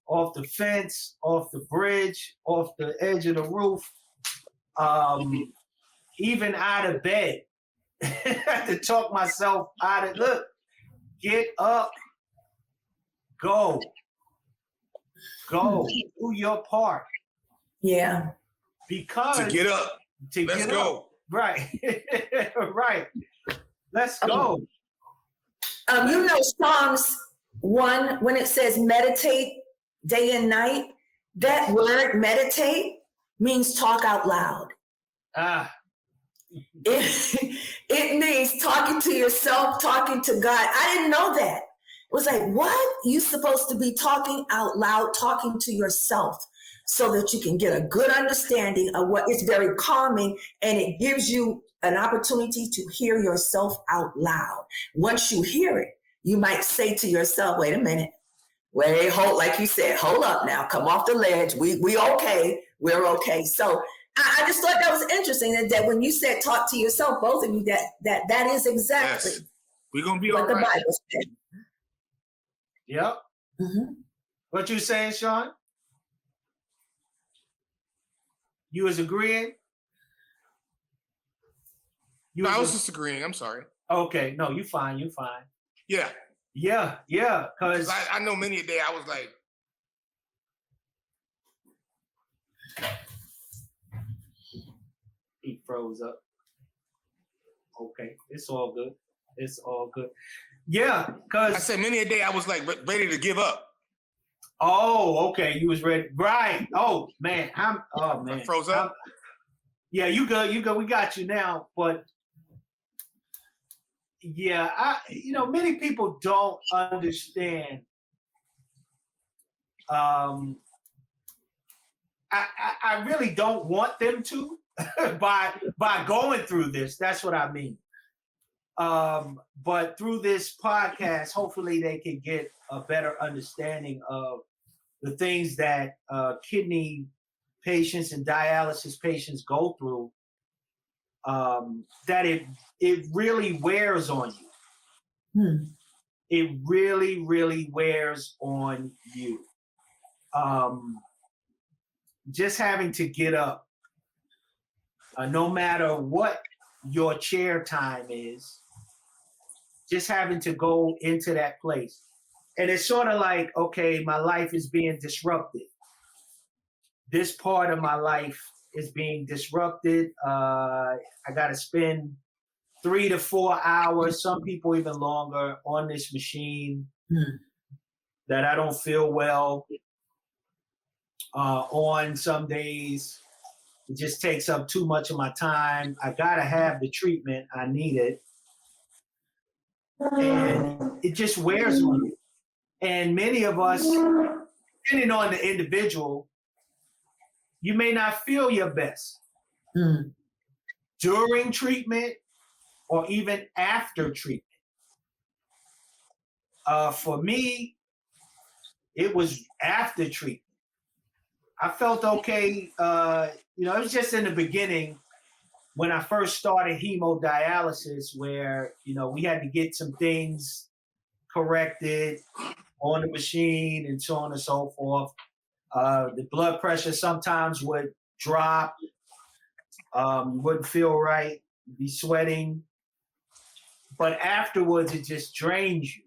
Speaker 1: off the fence, off the bridge, off the edge of the roof, even out of bed. I had to talk myself out of, look, get up, go, do your part.
Speaker 2: Yeah.
Speaker 1: Because
Speaker 3: to get up, let's go.
Speaker 1: Up. Right, right. Let's go.
Speaker 2: Psalms 1, when it says meditate day and night, that word meditate means talk out loud. It means talking to yourself, talking to God. I didn't know that. It was like, what? You're supposed to be talking out loud, talking to yourself, so that you can get a good understanding of what is very calming, and it gives you an opportunity to hear yourself out loud. Once you hear it, you might say to yourself, wait a minute, like you said, hold up now, come off the ledge. We okay, we're okay. So I just thought that was interesting, that when you said talk to yourself, both of you, that is exactly
Speaker 3: we're gonna be
Speaker 2: what
Speaker 3: all
Speaker 2: the
Speaker 3: right.
Speaker 2: Bible said.
Speaker 1: Yep.
Speaker 2: Mm-hmm.
Speaker 1: What you saying, Sean? You was agreeing?
Speaker 3: No, I was just agreeing. I'm sorry.
Speaker 1: Okay, no, you fine.
Speaker 3: Yeah.
Speaker 1: Because
Speaker 3: I know many a day I was like,
Speaker 1: he froze up. Okay, it's all good. Yeah, because
Speaker 3: I said many a day I was like ready to give up.
Speaker 1: Oh, okay, you was ready, right? Oh man, I
Speaker 3: froze up.
Speaker 1: Yeah, you good. We got you now. But yeah, many people don't understand. I really don't want them to by going through this. That's what I mean. But through this podcast, hopefully they can get a better understanding of the things that kidney patients and dialysis patients go through, that it really wears on you. It really, really wears on you. Just having to get up, no matter what your chair time is, just having to go into that place. And it's sort of like, okay, my life is being disrupted. This part of my life is being disrupted. I got to spend 3 to 4 hours, some people even longer, on this machine that I don't feel well. on some days. It just takes up too much of my time. I gotta have the treatment. I need it. And it just wears on you. And many of us, depending on the individual, you may not feel your best during treatment or even after treatment. For me, it was after treatment. I felt okay. It was just in the beginning when I first started hemodialysis where, we had to get some things corrected on the machine and so on and so forth. The blood pressure sometimes would drop. You wouldn't feel right, you'd be sweating. But afterwards, it just drains you.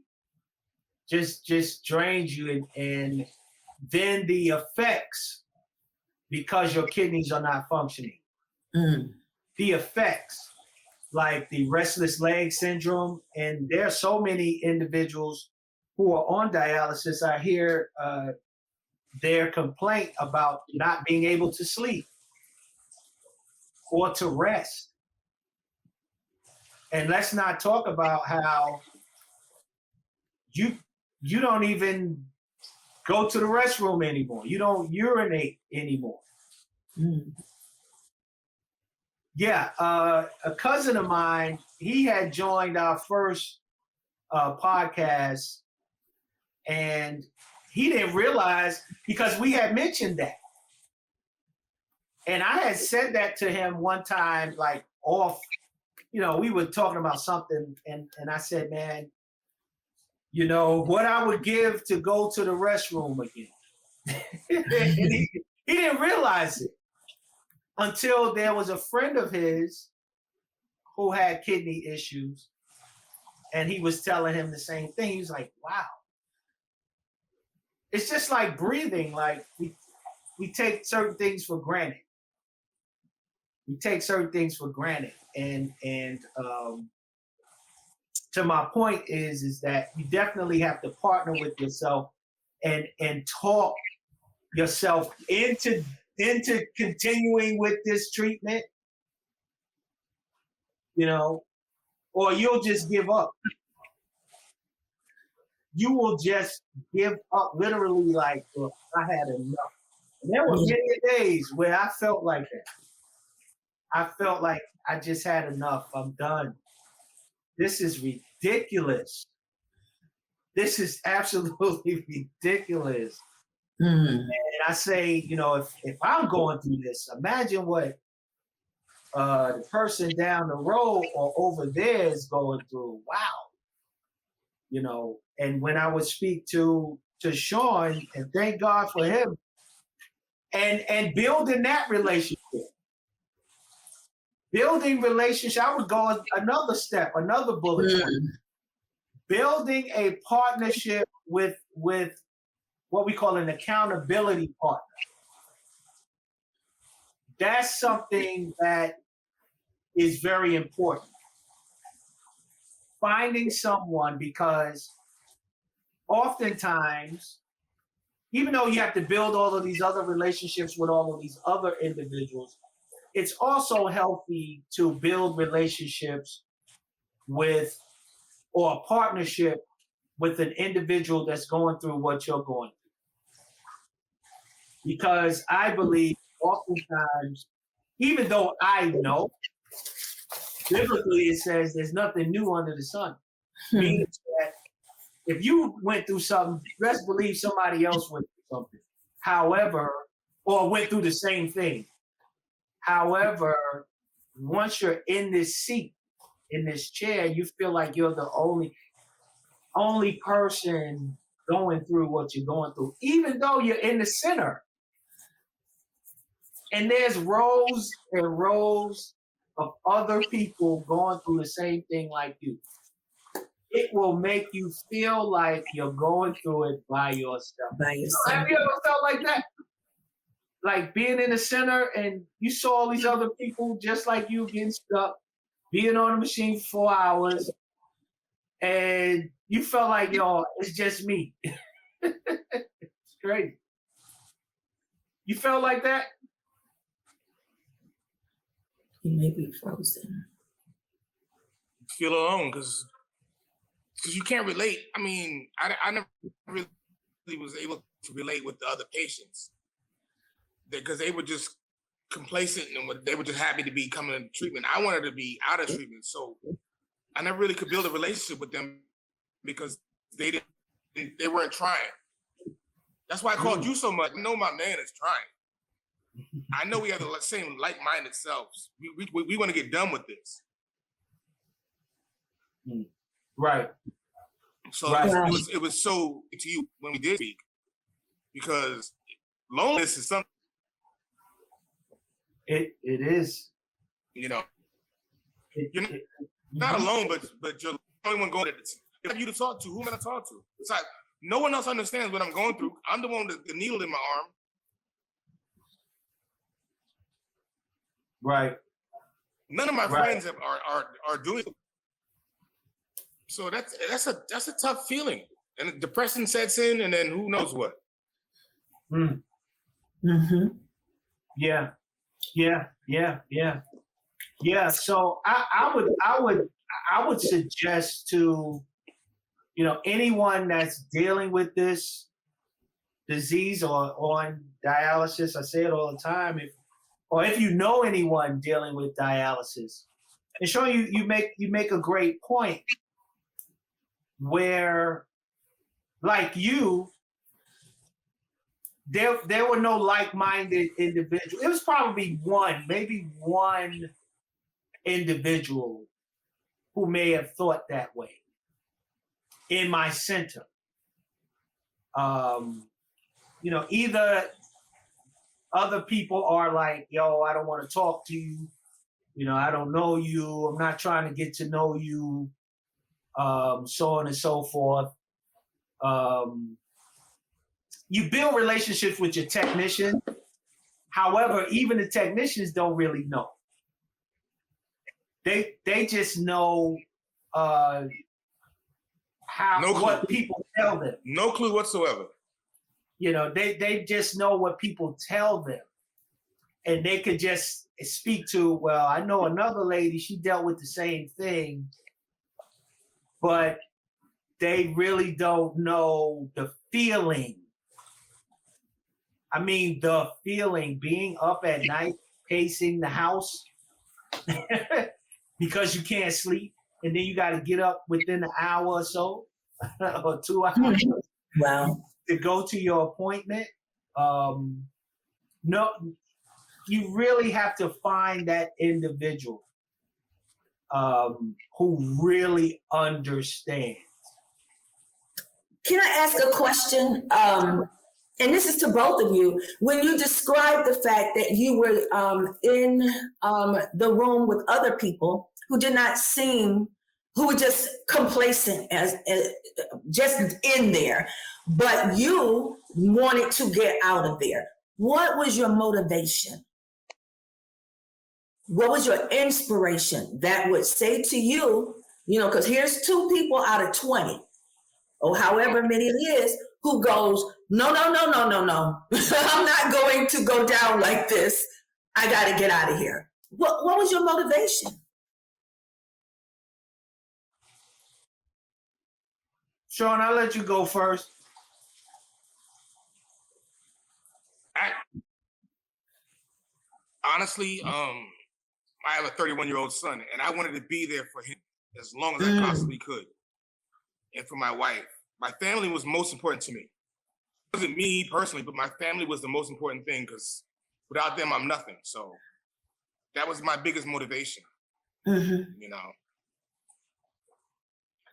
Speaker 1: Just drains you. And then the effects, because your kidneys are not functioning, the effects, like the restless leg syndrome, and there are so many individuals who are on dialysis. I hear their complaint about not being able to sleep or to rest. And let's not talk about how you don't even go to the restroom anymore. You don't urinate anymore. Yeah, a cousin of mine, he had joined our first podcast, and he didn't realize, because we had mentioned that. And I had said that to him one time, like off, we were talking about something, and I said, man, what I would give to go to the restroom again. And he didn't realize it until there was a friend of his who had kidney issues, and he was telling him the same thing. He was like, wow. It's just like breathing. Like we take certain things for granted. And to my point is that you definitely have to partner with yourself and talk yourself into continuing with this treatment, or you'll just give up. You will just give up, literally, like, look, I had enough. And there were many days where I felt like that. I felt like I just had enough. I'm done. This is ridiculous. This is absolutely ridiculous. And I say, if I'm going through this, imagine what the person down the road or over there is going through. Wow. And when I would speak to Sean, and thank God for him, and building that relationship. Building relationship, I would go another step, another bullet point. Building a partnership with what we call an accountability partner. That's something that is very important. Finding someone, because oftentimes, even though you have to build all of these other relationships with all of these other individuals, it's also healthy to build relationships with, or a partnership with, an individual that's going through what you're going through. Because I believe oftentimes, even though I know, biblically it says there's nothing new under the sun. Meaning that if you went through something, let's believe somebody else went through something. However, or went through the same thing. However, once you're in this seat, in this chair, you feel like you're the only person going through what you're going through, even though you're in the center. And there's rows and rows of other people going through the same thing like you. It will make you feel like you're going through it by yourself. Have you ever felt like that? Like being in the center and you saw all these other people just like you getting stuck, being on the machine for 4 hours, and you felt like, it's just me. It's crazy. You felt like that?
Speaker 2: You may be frozen.
Speaker 3: Feel alone because you can't relate. I mean, I never really was able to relate with the other patients because they were just complacent and they were just happy to be coming into treatment. I wanted to be out of treatment, so I never really could build a relationship with them because they weren't trying. That's why I called you so much. I know my man is trying. I know we have the same like-minded selves. We want to get done with this.
Speaker 1: Right.
Speaker 3: So
Speaker 1: right.
Speaker 3: It was so to you when we did speak because loneliness is something.
Speaker 1: It is.
Speaker 3: You know, you're not alone, but you're the only one going to this. If you to talk to, who am I to talk to? It's like no one else understands what I'm going through. I'm the one with the needle in my arm.
Speaker 1: Right.
Speaker 3: None of my friends are doing it. So that's a tough feeling. And depression sets in, and then who knows what.
Speaker 1: Mm. Mm-hmm. Yeah. So I would suggest to, anyone that's dealing with this disease or on dialysis, I say it all the time, if you know anyone dealing with dialysis, and Sean, you make a great point where, like you, there were no like-minded individuals. It was probably maybe one individual who may have thought that way in my center. Either other people are like, yo, I don't want to talk to you. I don't know you. I'm not trying to get to know you. So on and so forth. You build relationships with your technician. However, even the technicians don't really know. They just know what people tell them.
Speaker 3: No clue whatsoever.
Speaker 1: They just know what people tell them. And they could just speak to, well, I know another lady, she dealt with the same thing, but they really don't know the feeling. I mean, the feeling, being up at night, pacing the house because you can't sleep, and then you got to get up within an hour or so or 2 hours to go to your appointment. No, you really have to find that individual who really understands.
Speaker 2: Can I ask a question? And this is to both of you. When you described the fact that you were in the room with other people who did not seem, who were just complacent as just in there, but you wanted to get out of there. What was your motivation? What was your inspiration that would say to you, because here's 2 people out of 20, or however many it is, who goes, no. I'm not going to go down like this. I got to get out of here. What was your motivation?
Speaker 1: Sean, I'll let you go first.
Speaker 3: Honestly, I have a 31-year-old son, and I wanted to be there for him as long as I possibly could. And for my wife. My family was most important to me. It wasn't me personally, but my family was the most important thing because without them, I'm nothing. So that was my biggest motivation.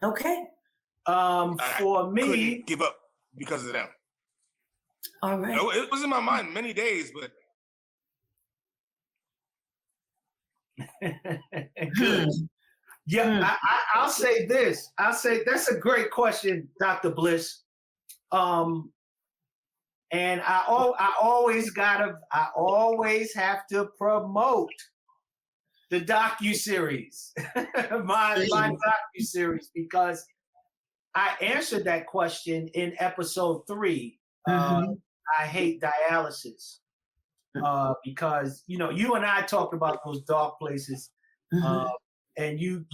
Speaker 2: Okay.
Speaker 1: For me,
Speaker 3: couldn't give up because of them.
Speaker 2: All right.
Speaker 3: It was in my mind many days, but
Speaker 1: good. Yeah, I'll say this. That's a great question, Dr. Bliss. And I always have to promote the docuseries, my docuseries, because I answered that question in episode 3. I hate dialysis. because you and I talked about those dark places, and you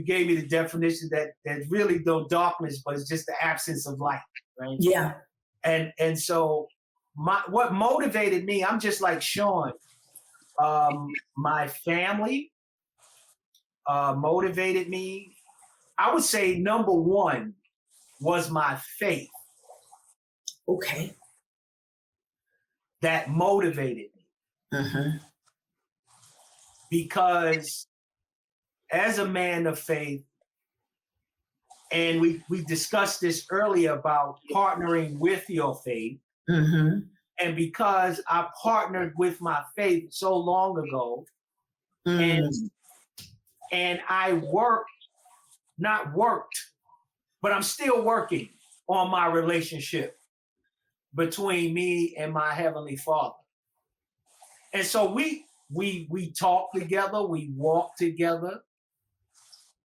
Speaker 1: gave me the definition that there's really no darkness, but it's just the absence of light, right?
Speaker 2: Yeah.
Speaker 1: And so what motivated me, I'm just like Sean. My family motivated me. I would say number one was my faith.
Speaker 2: Okay.
Speaker 1: That motivated me. Because as a man of faith, and we discussed this earlier about partnering with your faith, and because I partnered with my faith so long ago, and I not worked, but I'm still working on my relationship between me and my Heavenly Father. And so we talk together, we walk together.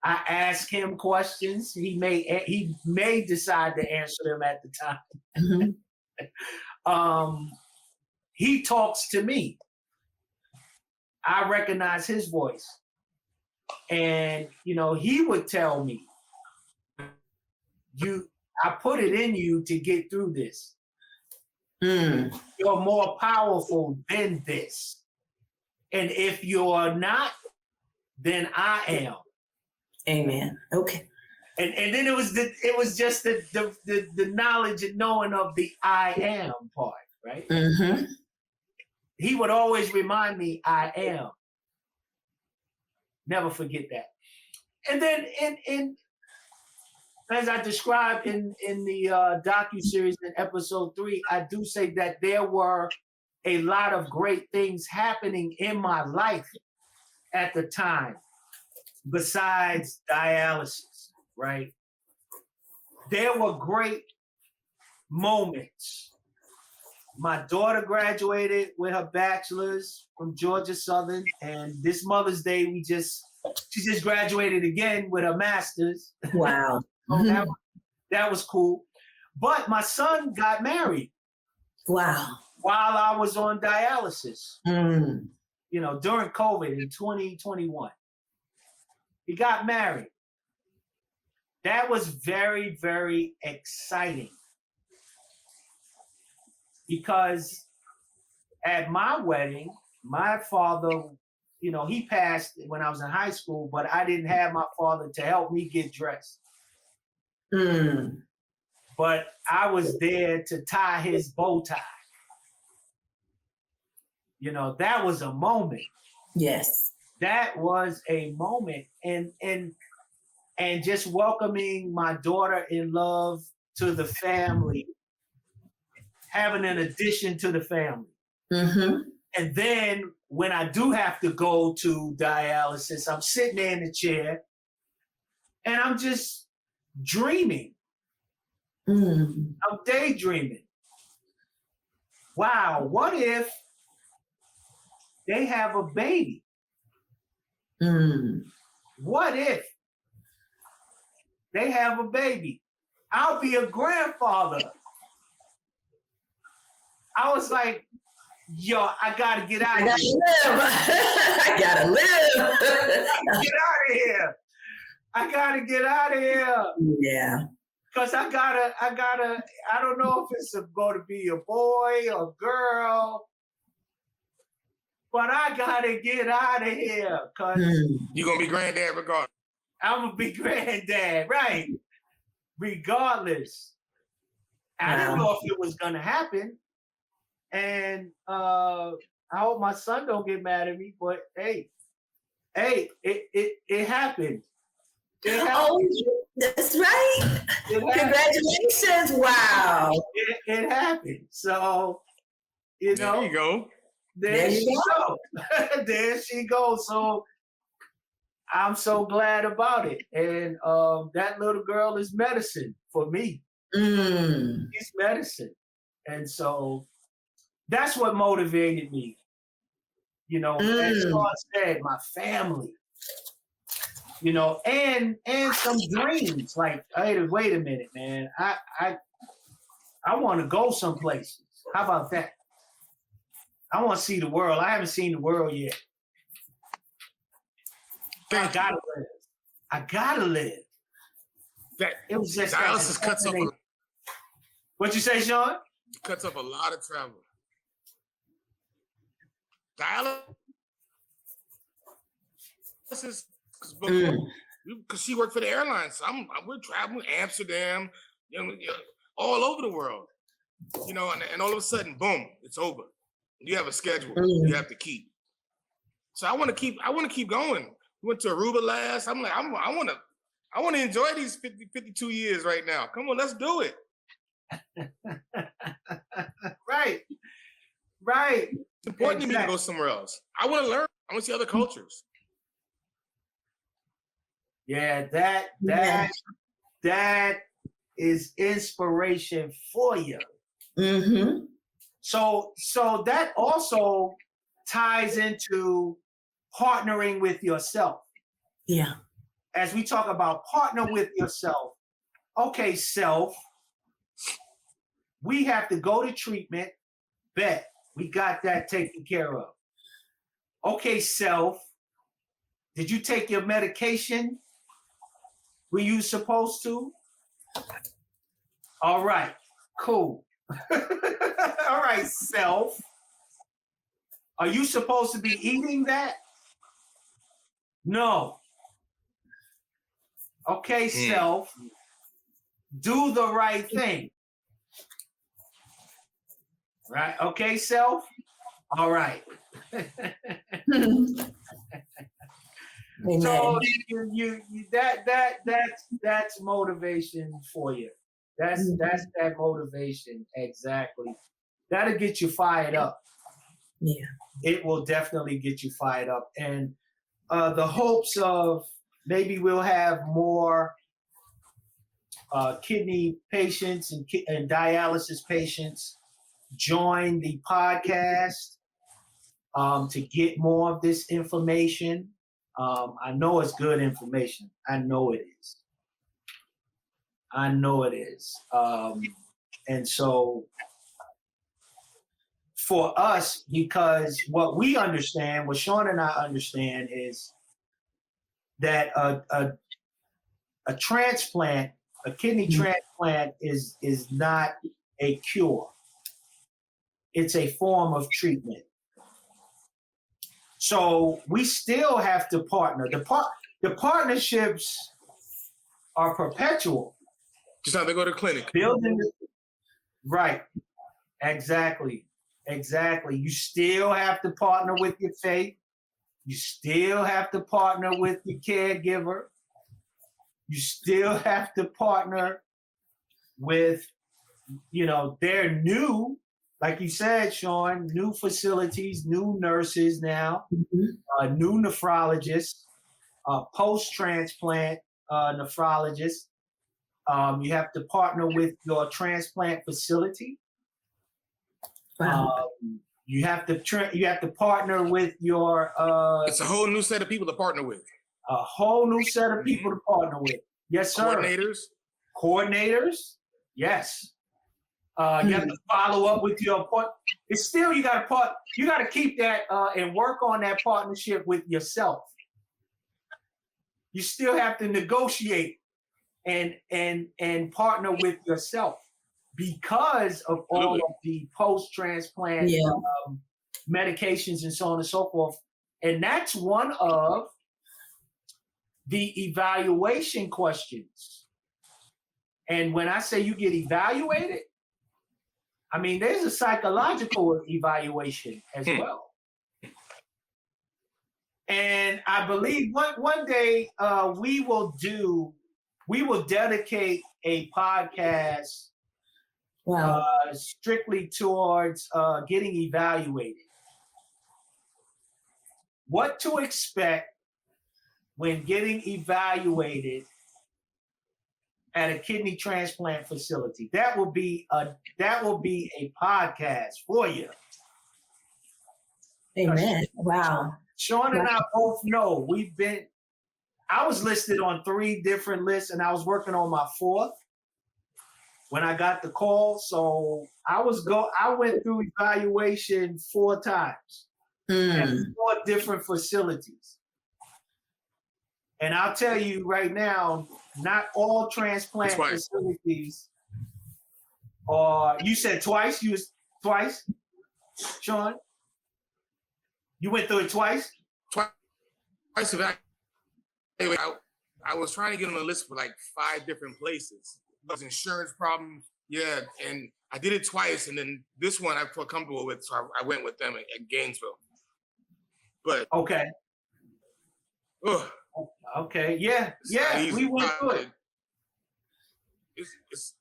Speaker 1: I ask him questions. He may decide to answer them at the time. He talks to me. I recognize his voice. And, he would tell me, I put it in you to get through this. You're more powerful than this. And if you're not, then I am.
Speaker 2: Amen. Okay.
Speaker 1: And then it was just the knowledge and knowing of the I am part, right? He would always remind me, I am. Never forget that. And then in as I described in the docuseries in episode 3, I do say that there were a lot of great things happening in my life at the time, besides dialysis, right? There were great moments. My daughter graduated with her bachelor's from Georgia Southern, and this Mother's Day, she just graduated again with her master's.
Speaker 2: Wow.
Speaker 1: So that was cool. But my son got married.
Speaker 2: Wow.
Speaker 1: While I was on dialysis, during COVID in 2021. He got married. That was very, very exciting. Because at my wedding, my father, he passed when I was in high school, but I didn't have my father to help me get dressed. But I was there to tie his bow tie. That was a moment.
Speaker 2: Yes.
Speaker 1: That was a moment. And just welcoming my daughter-in-law to the family, having an addition to the family. And then when I do have to go to dialysis, I'm sitting there in the chair and I'm just dreaming. I'm daydreaming. Wow, what if they have a baby? What if they have a baby? I'll be a grandfather. I was like, yo, I gotta get out of here.
Speaker 2: I gotta live.
Speaker 1: I gotta get out of here.
Speaker 2: Yeah.
Speaker 1: Because I don't know if it's going to be a boy or girl, but I gotta get out of here. Because
Speaker 3: you're going to be granddad regardless.
Speaker 1: I'm going to be granddad, right? Regardless. I didn't know if it was going to happen. And I hope my son don't get mad at me, but hey, it happened.
Speaker 2: Oh, that's right. Congratulations. Wow.
Speaker 1: It happened. So,
Speaker 3: there you go.
Speaker 1: There she go. There she goes. So I'm so glad about it. And that little girl is medicine for me. She's medicine. And so that's what motivated me. As Sean said, my family. And some dreams. Like, hey, wait a minute, man. I want to go some places. How about that? I want to see the world. I haven't seen the world yet. I gotta live. It was just
Speaker 3: dialysis cuts up.
Speaker 1: What you say, Sean?
Speaker 3: It cuts up a lot of travel. Dialysis, because she worked for the airlines. So we're traveling Amsterdam, all over the world. And all of a sudden, boom, it's over. You have a schedule you have to keep. So I want to keep going. We went to Aruba last. I'm like, I want to enjoy these 52 years right now. Come on, let's do it.
Speaker 1: Right.
Speaker 3: It's important to me to go somewhere else. I want to learn. I want to see other cultures.
Speaker 1: Yeah, that is inspiration for you.
Speaker 2: Mm-hmm.
Speaker 1: So that also ties into partnering with yourself.
Speaker 2: Yeah.
Speaker 1: As we talk about partner with yourself, okay, self, we have to go to treatment. Bet we got that taken care of. Okay, self, did you take your medication? Were you supposed to? All right, cool. All right, self. Are you supposed to be eating that? No. Okay, self. Do the right thing. Right? Okay, self? All right. So that's motivation for you. That's that motivation, exactly. That'll get you fired up.
Speaker 2: Yeah.
Speaker 1: It will definitely get you fired up. And the hopes of maybe we'll have more kidney patients and dialysis patients join the podcast to get more of this information. I know it's good information. I know it is. And so for us, because what we understand, what Sean and I understand is that a transplant, a kidney transplant is not a cure. It's a form of treatment. So we still have to partner. The partnerships are perpetual.
Speaker 3: Just how they go to clinic.
Speaker 1: Right. Exactly. You still have to partner with your faith. You still have to partner with your caregiver. You still have to partner with, they're new, like you said, Sean, new facilities, new nurses now, new nephrologists, post-transplant nephrologists. You have to partner with your transplant facility.
Speaker 2: Wow.
Speaker 1: You have to partner with your.
Speaker 3: It's a whole new set of people to partner with.
Speaker 1: A whole new set of people to partner with. Yes, sir. Coordinators. Yes. You have to follow up with your part. It's still you got to keep that and work on that partnership with yourself. You still have to negotiate and partner with yourself because of all of the post-transplant medications and so on and so forth. And that's one of the evaluation questions. And when I say you get evaluated, I mean, there's a psychological evaluation as well. And I believe one day we will dedicate a podcast strictly towards getting evaluated. What to expect when getting evaluated at a kidney transplant facility. That will be a podcast for you.
Speaker 2: Amen. Wow.
Speaker 1: Sean and I both know I was listed on 3 different lists and I was working on my 4th. when I got the call. So I went through evaluation 4 times at 4 different facilities. And I'll tell you right now, not all transplant facilities are. You said twice? You was twice, Sean? You went through it twice?
Speaker 3: Twice I was trying to get on a list for like 5 different places. There was insurance problems, yeah, and I did it twice, and then this one I felt comfortable with, so I went with them at Gainesville. But
Speaker 1: okay, okay, yeah, we went through it.
Speaker 3: It's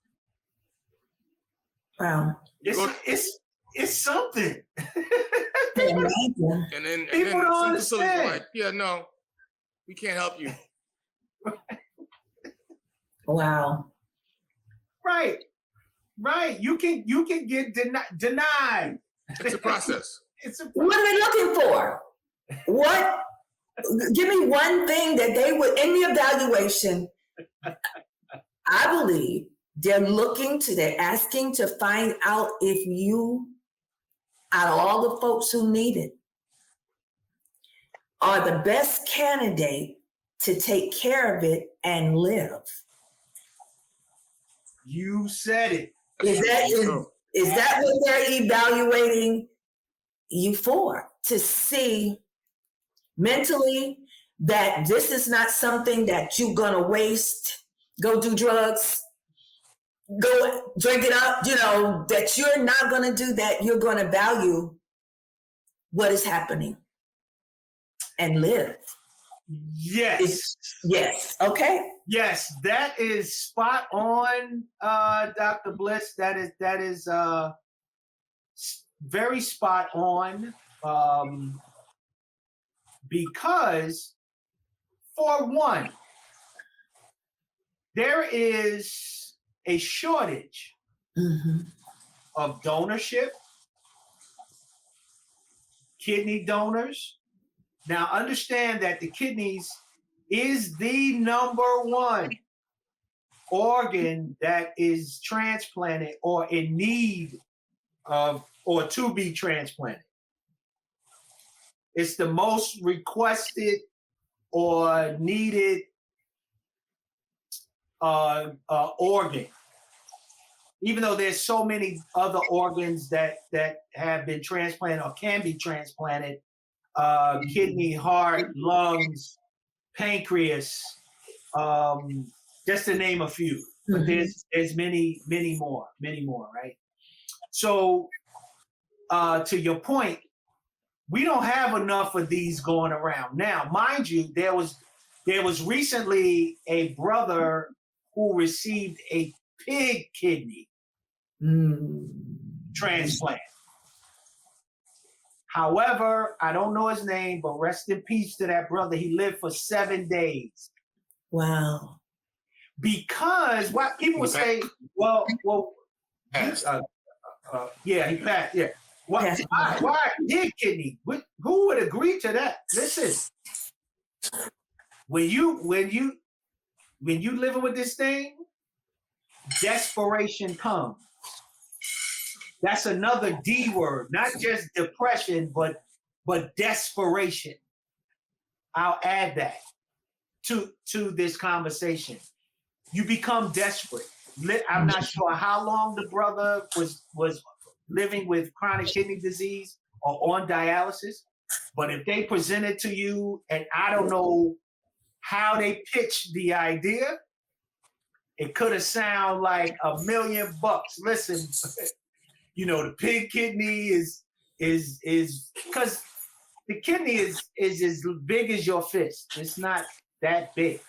Speaker 2: wow.
Speaker 1: It's something.
Speaker 3: And then some facilities are like, yeah, no, we can't help you.
Speaker 2: Wow.
Speaker 1: Right. You can get denied.
Speaker 3: It's a process.
Speaker 2: What are they looking for? What? Give me one thing that they would in the evaluation. I believe they're asking to find out if you, out of all the folks who need it, are the best candidate to take care of it and live.
Speaker 1: You said it.
Speaker 2: Is that what they're evaluating you for? To see mentally that this is not something that you're gonna waste, go do drugs, go drink it up, that you're not gonna do that. You're gonna value what is happening and live.
Speaker 1: Yes.
Speaker 2: Yes. Okay.
Speaker 1: Yes, that is spot on, Dr. Bliss. That is very spot on, because, for one, there is a shortage of donorship, kidney donors. Now, understand that the kidneys is the #1 organ that is transplanted or in need of, or to be transplanted. It's the most requested or needed organ. Even though there's so many other organs that have been transplanted or can be transplanted, kidney, heart, lungs, pancreas, just to name a few. But there's many more, right? So to your point, we don't have enough of these going around. Now, mind you, there was recently a brother who received a pig kidney transplant. However, I don't know his name, but rest in peace to that brother. He lived for 7 days.
Speaker 2: Wow.
Speaker 1: Because what people would say, well, he passed. Yeah. Why pig kidney? Who would agree to that? Listen, when you living with this thing, desperation comes. That's another D word, not just depression, but desperation. I'll add that to this conversation. You become desperate. I'm not sure how long the brother was living with chronic kidney disease or on dialysis, but if they presented to you, and I don't know how they pitched the idea, it could have sounded like $1 million. Listen, the pig kidney is because the kidney is as big as your fist. It's not that big.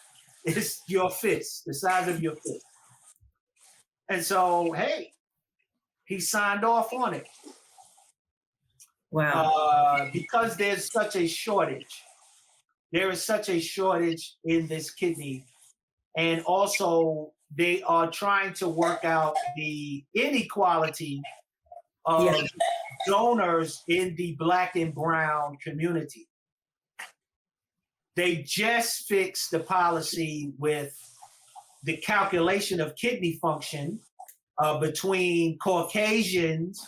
Speaker 1: It's your fist, the size of your fist. And so, hey, he signed off on it.
Speaker 2: Wow.
Speaker 1: Because there's such a shortage. There is such a shortage in this kidney. And also, they are trying to work out the inequality of donors in the Black and brown community. They just fixed the policy with the calculation of kidney function between Caucasians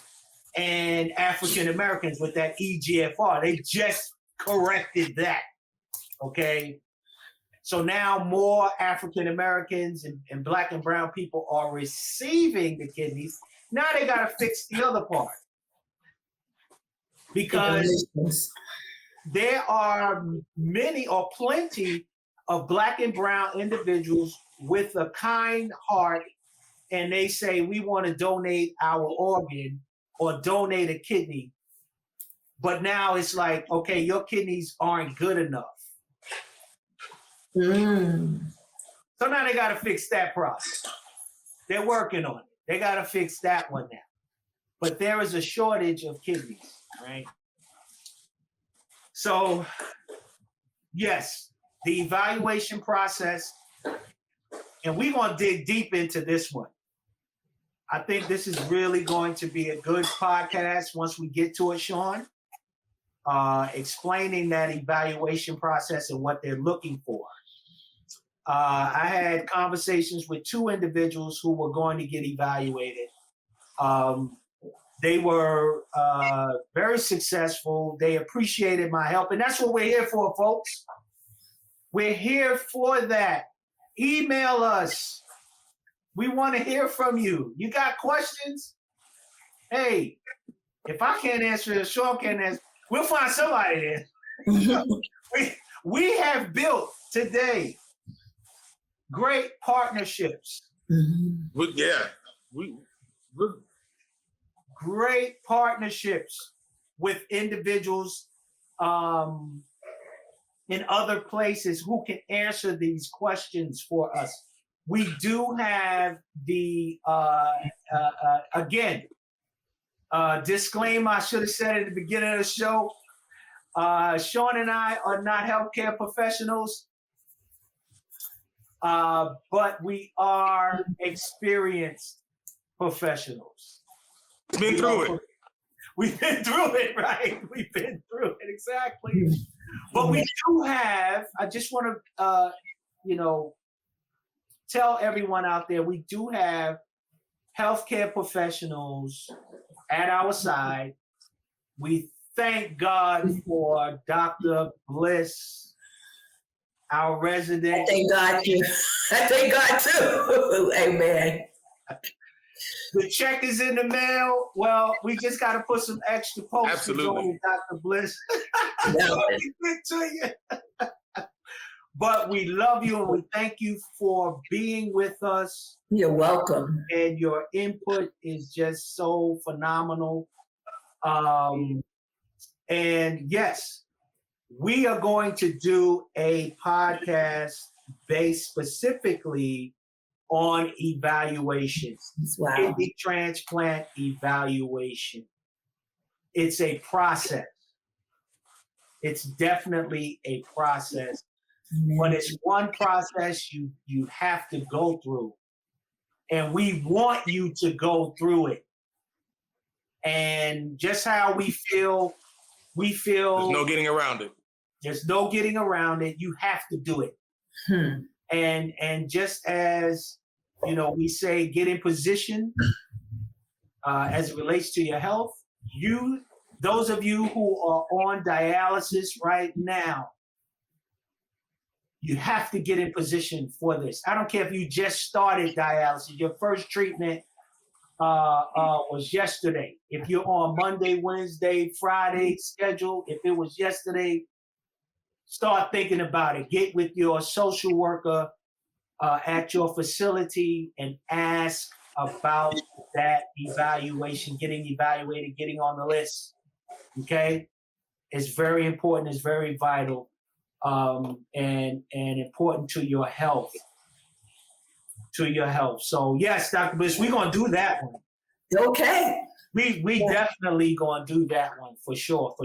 Speaker 1: and African Americans with that EGFR. They just corrected that. Okay. So now more African Americans and Black and brown people are receiving the kidneys. Now they got to fix the other part. Because there are many or plenty of Black and brown individuals with a kind heart, and they say, we want to donate our organ or donate a kidney. But now it's like, okay, your kidneys aren't good enough. So now they got to fix that problem. They're working on it. They got to fix that one now. But there is a shortage of kidneys, right? So, yes, the evaluation process, and we're going to dig deep into this one. I think this is really going to be a good podcast once we get to it, Sean, explaining that evaluation process and what they're looking for. I had conversations with two individuals who were going to get evaluated. They were very successful. They appreciated my help. And that's what we're here for, folks. We're here for that. Email us. We want to hear from you. You got questions? Hey, if I can't answer it, Sean can't answer. We'll find somebody there. we have built today great partnerships. Great partnerships with individuals in other places who can answer these questions for us. We do have the, disclaimer, I should have said at the beginning of the show, Sean and I are not healthcare professionals, but we are experienced professionals.
Speaker 3: Been through it.
Speaker 1: We've been through it, right? We've been through it, exactly. But we do have, I just want to, tell everyone out there, we do have healthcare professionals at our side. We thank God for Dr. Bliss, our resident.
Speaker 2: I thank God too. I thank God too. Amen.
Speaker 1: The check is in the mail. Well, we just got to put some extra posters on it, Dr. Bliss. But we love you and we thank you for being with us.
Speaker 2: You're welcome.
Speaker 1: And your input is just so phenomenal. And yes, we are going to do a podcast based specifically on evaluations.
Speaker 2: Wow.
Speaker 1: Kidney transplant evaluation. It's a process. It's definitely a process. Amen. But it's one process you have to go through. And we want you to go through it. And just how we feel there's
Speaker 3: no getting around it.
Speaker 1: There's no getting around it. You have to do it. And just as we say, get in position as it relates to your health. Those of you who are on dialysis right now, you have to get in position for this. I don't care if you just started dialysis. Your first treatment was yesterday. If you're on Monday, Wednesday, Friday schedule, if it was yesterday, start thinking about it. Get with your social worker at your facility and ask about that evaluation, getting evaluated, getting on the list. Okay? It's very important. It's very vital. And important to your health. So yes, Dr. Bliss, we're gonna do that one.
Speaker 2: Okay.
Speaker 1: We definitely gonna do that one for sure.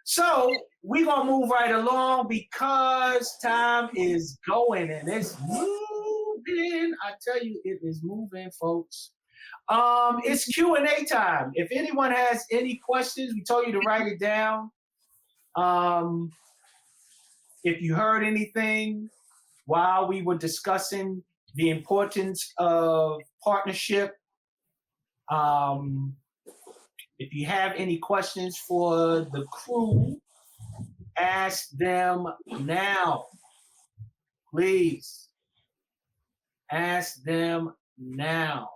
Speaker 1: So we're gonna move right along because time is going and it's moving. I tell you, it is moving, folks. It's Q&A time. If anyone has any questions, we told you to write it down. If you heard anything while we were discussing the importance of partnership If you have any questions for the crew, ask them now. Please. Ask them now.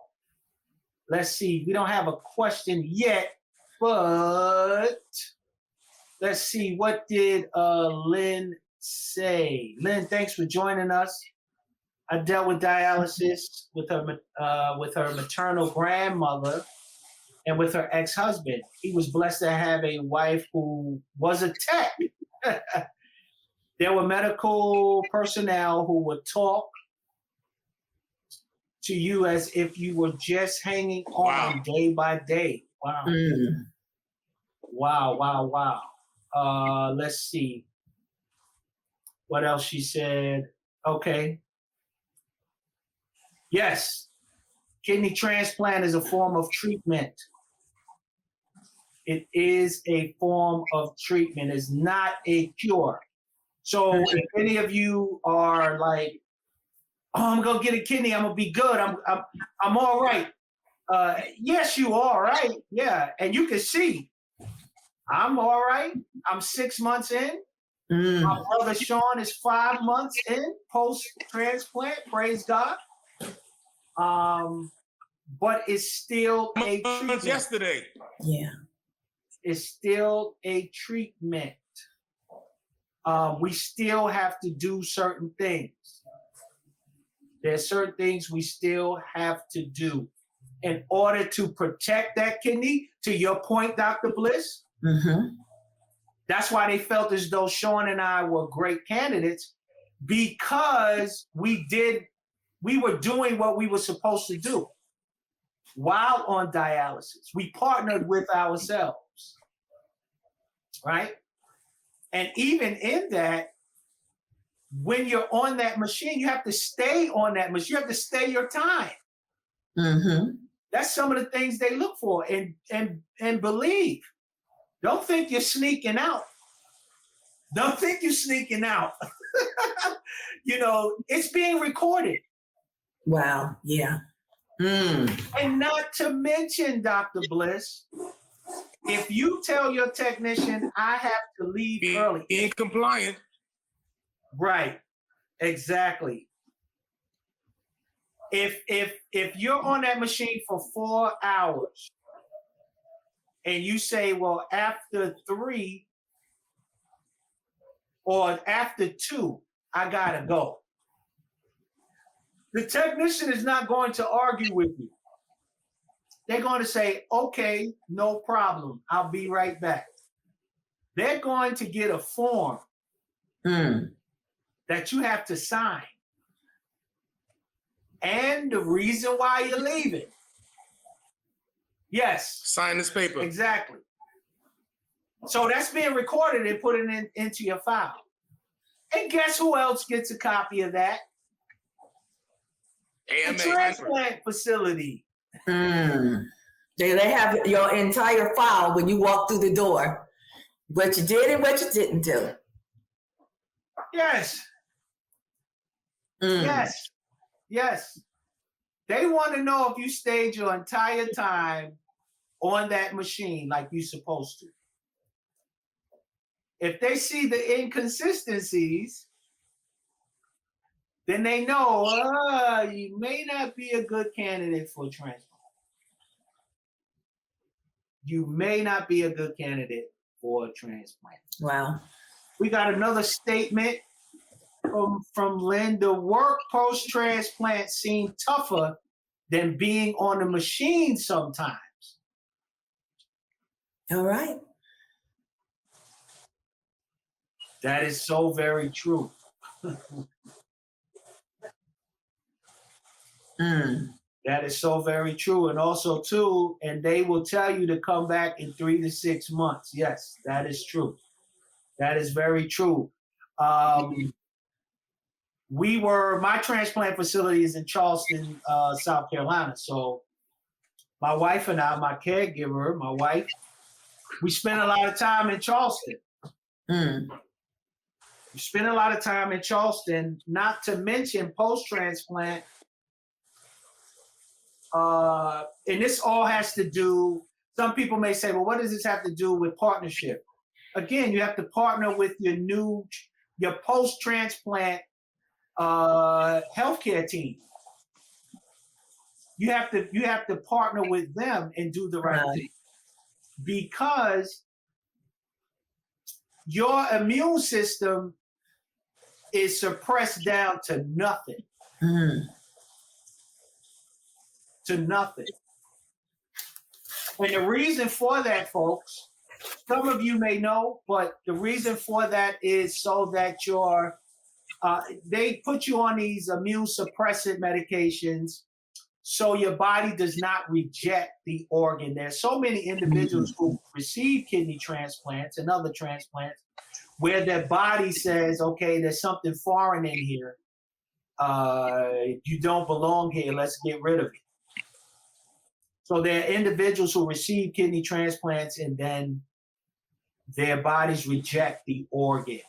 Speaker 1: Let's see. We don't have a question yet, but let's see. What did Lynn say? Lynn, thanks for joining us. I dealt with dialysis with her maternal grandmother and with her ex-husband. He was blessed to have a wife who was a tech. There were medical personnel who would talk to you as if you were just hanging on day by day. Wow. Wow. Let's see. What else she said? Okay. Yes. Kidney transplant is a form of treatment. It is a form of treatment. It's not a cure. So if any of you are like, oh, I'm gonna get a kidney, I'm gonna be good, I'm all right. Yes, you are, right? Yeah, and you can see, I'm all right. I'm 6 months in. My brother Sean is 5 months in post-transplant, praise God. But it's still a treatment.
Speaker 3: Yesterday.
Speaker 2: Yeah.
Speaker 1: It's still a treatment. We still have to do certain things. There's certain things we still have to do in order to protect that kidney. To your point, Dr. Bliss, that's why they felt as though Sean and I were great candidates, because we were doing what we were supposed to do while on dialysis. We partnered with ourselves, right? And even in that, when you're on that machine, you have to stay on that machine. You have to stay your time. That's some of the things they look for and believe. Don't think you're sneaking out. Don't think you're sneaking out. You know, it's being recorded.
Speaker 2: Wow. Yeah.
Speaker 1: And not to mention, Dr. Bliss, if you tell your technician, I have to leave early.
Speaker 3: Being compliant.
Speaker 1: Right. Exactly. If you're on that machine for 4 hours and you say, well, after 3 or after 2, I gotta go. The technician is not going to argue with you. They're going to say, okay, no problem. I'll be right back. They're going to get a form that you have to sign. And the reason why you're leaving. Yes.
Speaker 3: Sign this paper.
Speaker 1: Exactly. So that's being recorded and put it into your file. And guess who else gets a copy of that?
Speaker 3: AMA.
Speaker 1: The transplant facility.
Speaker 2: They have your entire file when you walk through the door. What you did and what you didn't do.
Speaker 1: Yes. Yes. They want to know if you stayed your entire time on that machine like you're supposed to. If they see the inconsistencies, then they know you may not be a good candidate for transplant. You may not be a good candidate for a transplant.
Speaker 2: Wow. We
Speaker 1: got another statement from Lynn. The work post-transplant seemed tougher than being on the machine sometimes.
Speaker 2: All right.
Speaker 1: That is so very true. That is so very true. And also, too, and they will tell you to come back in 3 to 6 months. Yes, that is true. That is very true. My transplant facility is in Charleston, South Carolina. So my wife and I, my caregiver, my wife, we spend a lot of time in Charleston. We spend a lot of time in Charleston, not to mention post-transplant. and this all has to do, some people may say, well, what does this have to do with partnership? Again, you have to partner with your post-transplant healthcare team. You have to partner with them and do the right thing, because your immune system is suppressed down to nothing. To nothing. And the reason for that, folks, some of you may know, but the reason for that is so that they put you on these immune suppressant medications so your body does not reject the organ. There's so many individuals who receive kidney transplants and other transplants where their body says, okay, there's something foreign in here. You don't belong here. Let's get rid of it. So there are individuals who receive kidney transplants and then their bodies reject the organ,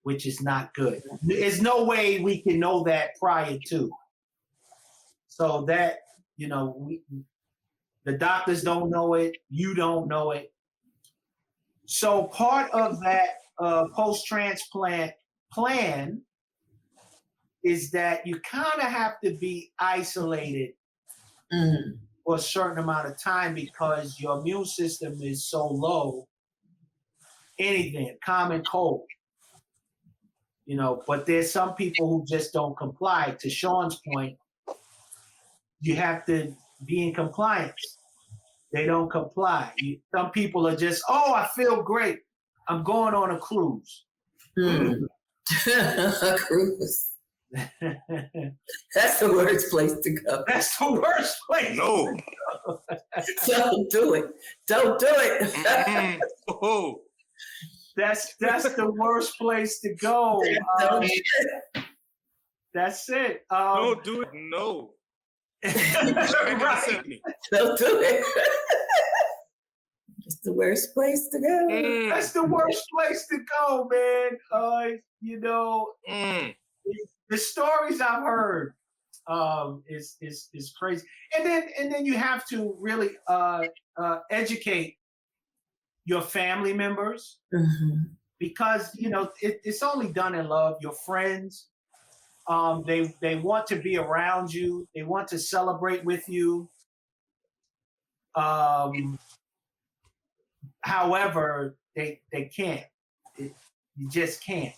Speaker 1: which is not good. There's no way we can know that prior to. So that, the doctors don't know it, you don't know it. So part of that post-transplant plan is that you kind of have to be isolated for a certain amount of time because your immune system is so low. Anything, common cold, but there's some people who just don't comply. To Sean's point, you have to be in compliance. They don't comply. Some people are just, I feel great. I'm going on a cruise.
Speaker 2: A cruise. That's the worst place to go.
Speaker 1: That's the worst place.
Speaker 3: No.
Speaker 2: Don't do it. Don't do it.
Speaker 3: Oh.
Speaker 1: That's the worst place to go. That's it.
Speaker 3: Don't do it. No.
Speaker 1: Right.
Speaker 2: Don't do it. It's the worst place to go.
Speaker 1: That's the worst place to go, man. The stories I've heard is crazy. And then you have to really educate your family members, because it's only done in love. Your friends, they want to be around you. They want to celebrate with you. However, they can't. You just can't.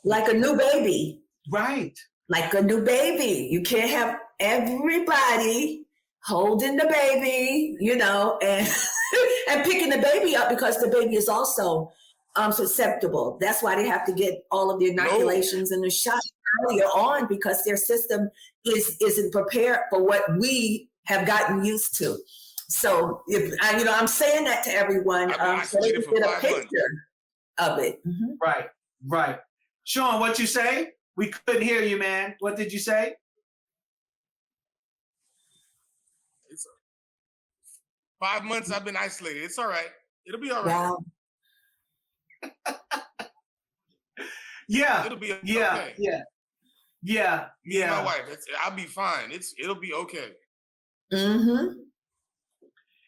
Speaker 2: Like a new baby.
Speaker 1: Right.
Speaker 2: Like a new baby. You can't have everybody holding the baby, and picking the baby up, because the baby is also susceptible. That's why they have to get all of the inoculations and the shots earlier on, because their system isn't prepared for what we have gotten used to. So I'm saying that to everyone, so they can get a picture of it.
Speaker 1: Right. Sean, what you say? We couldn't hear you, man. What did you say?
Speaker 3: It's 5 months I've been isolated. It's all right. It'll be all right.
Speaker 2: Wow.
Speaker 1: Yeah.
Speaker 3: It'll be okay.
Speaker 1: Yeah.
Speaker 3: Me and my wife. I'll be fine. It'll be okay.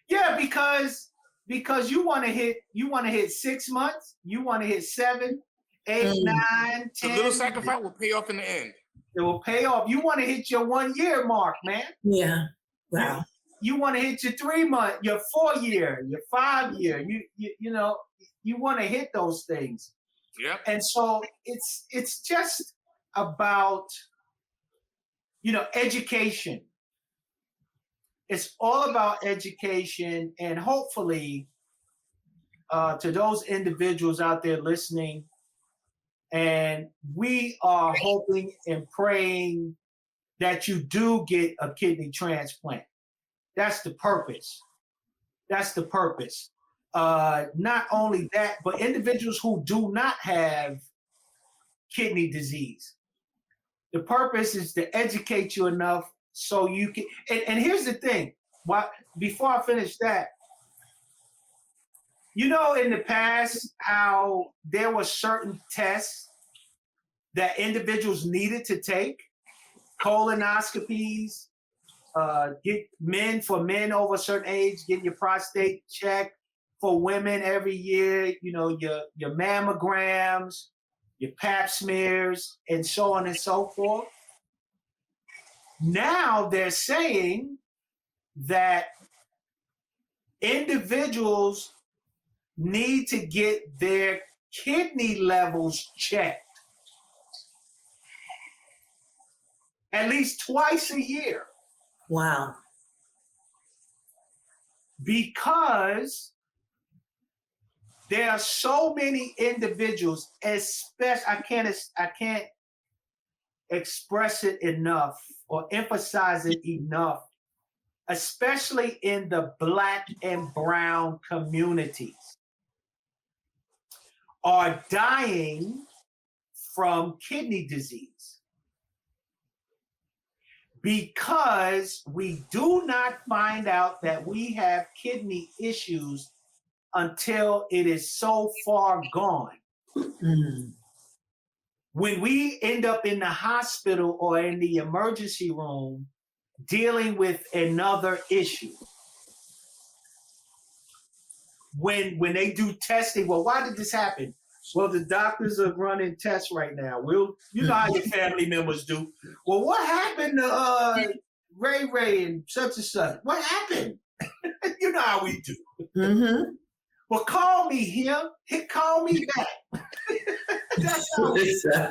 Speaker 1: Yeah, because you want to hit 6 months, you want to hit 7, 8, 9, 10.
Speaker 3: The little sacrifice will pay off in the end.
Speaker 1: It will pay off. You want to hit your 1 year mark, man.
Speaker 2: Yeah. Wow.
Speaker 1: You want to hit your 3 month, your 4 year, your 5 year. You want to hit those things.
Speaker 3: Yep.
Speaker 1: And so it's just about education. It's all about education, and hopefully to those individuals out there listening, and we are hoping and praying that you do get a kidney transplant. That's the purpose. Not only that, but individuals who do not have kidney disease. The purpose is to educate you enough so you can, and here's the thing, before I finish that, in the past, how there were certain tests that individuals needed to take, colonoscopies, get men over a certain age, getting your prostate checked. For women every year, your mammograms, your pap smears, and so on and so forth. Now they're saying that individuals need to get their kidney levels checked at least twice a year.
Speaker 2: Wow.
Speaker 1: Because there are so many individuals, especially I can't express it enough or emphasize it enough, especially in the Black and brown communities, are dying from kidney disease because we do not find out that we have kidney issues until it is so far gone.
Speaker 2: Mm-hmm.
Speaker 1: When we end up in the hospital or in the emergency room dealing with another issue. When they do testing, well, why did this happen? Well, the doctors are running tests right now. You know how your family members do. Well, what happened to Ray and such and such? What happened? You know how we do.
Speaker 2: Mm-hmm.
Speaker 1: Well, call me here. Call me back. That's how we do.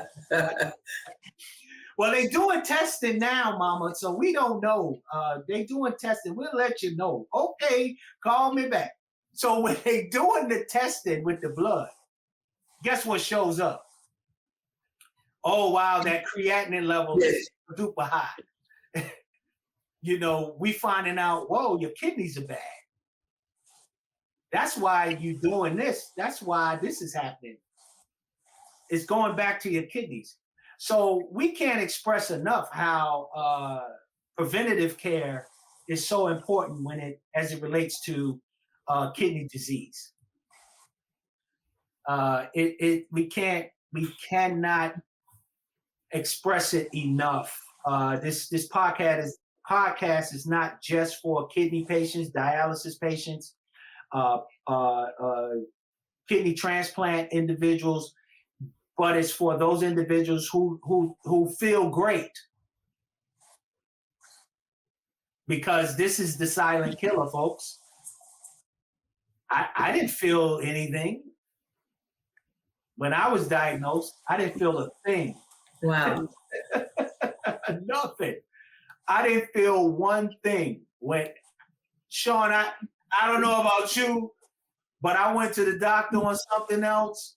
Speaker 1: Well, they doing testing now, Mama, so we don't know. They doing testing. We'll let you know. Okay, call me back. So when they doing the testing with the blood, guess what shows up? Oh, wow, that creatinine level is super high. We finding out, whoa, your kidneys are bad. That's why you're doing this. That's why this is happening. It's going back to your kidneys. So we can't express enough how preventative care is so important as it relates to kidney disease. We cannot express it enough. This podcast is not just for kidney patients, dialysis patients, kidney transplant individuals, but it's for those individuals who feel great. Because this is the silent killer, folks. I didn't feel anything. When I was diagnosed, I didn't feel a thing.
Speaker 2: Wow.
Speaker 1: Nothing. I didn't feel one thing. Sean, I don't know about you, but I went to the doctor on something else.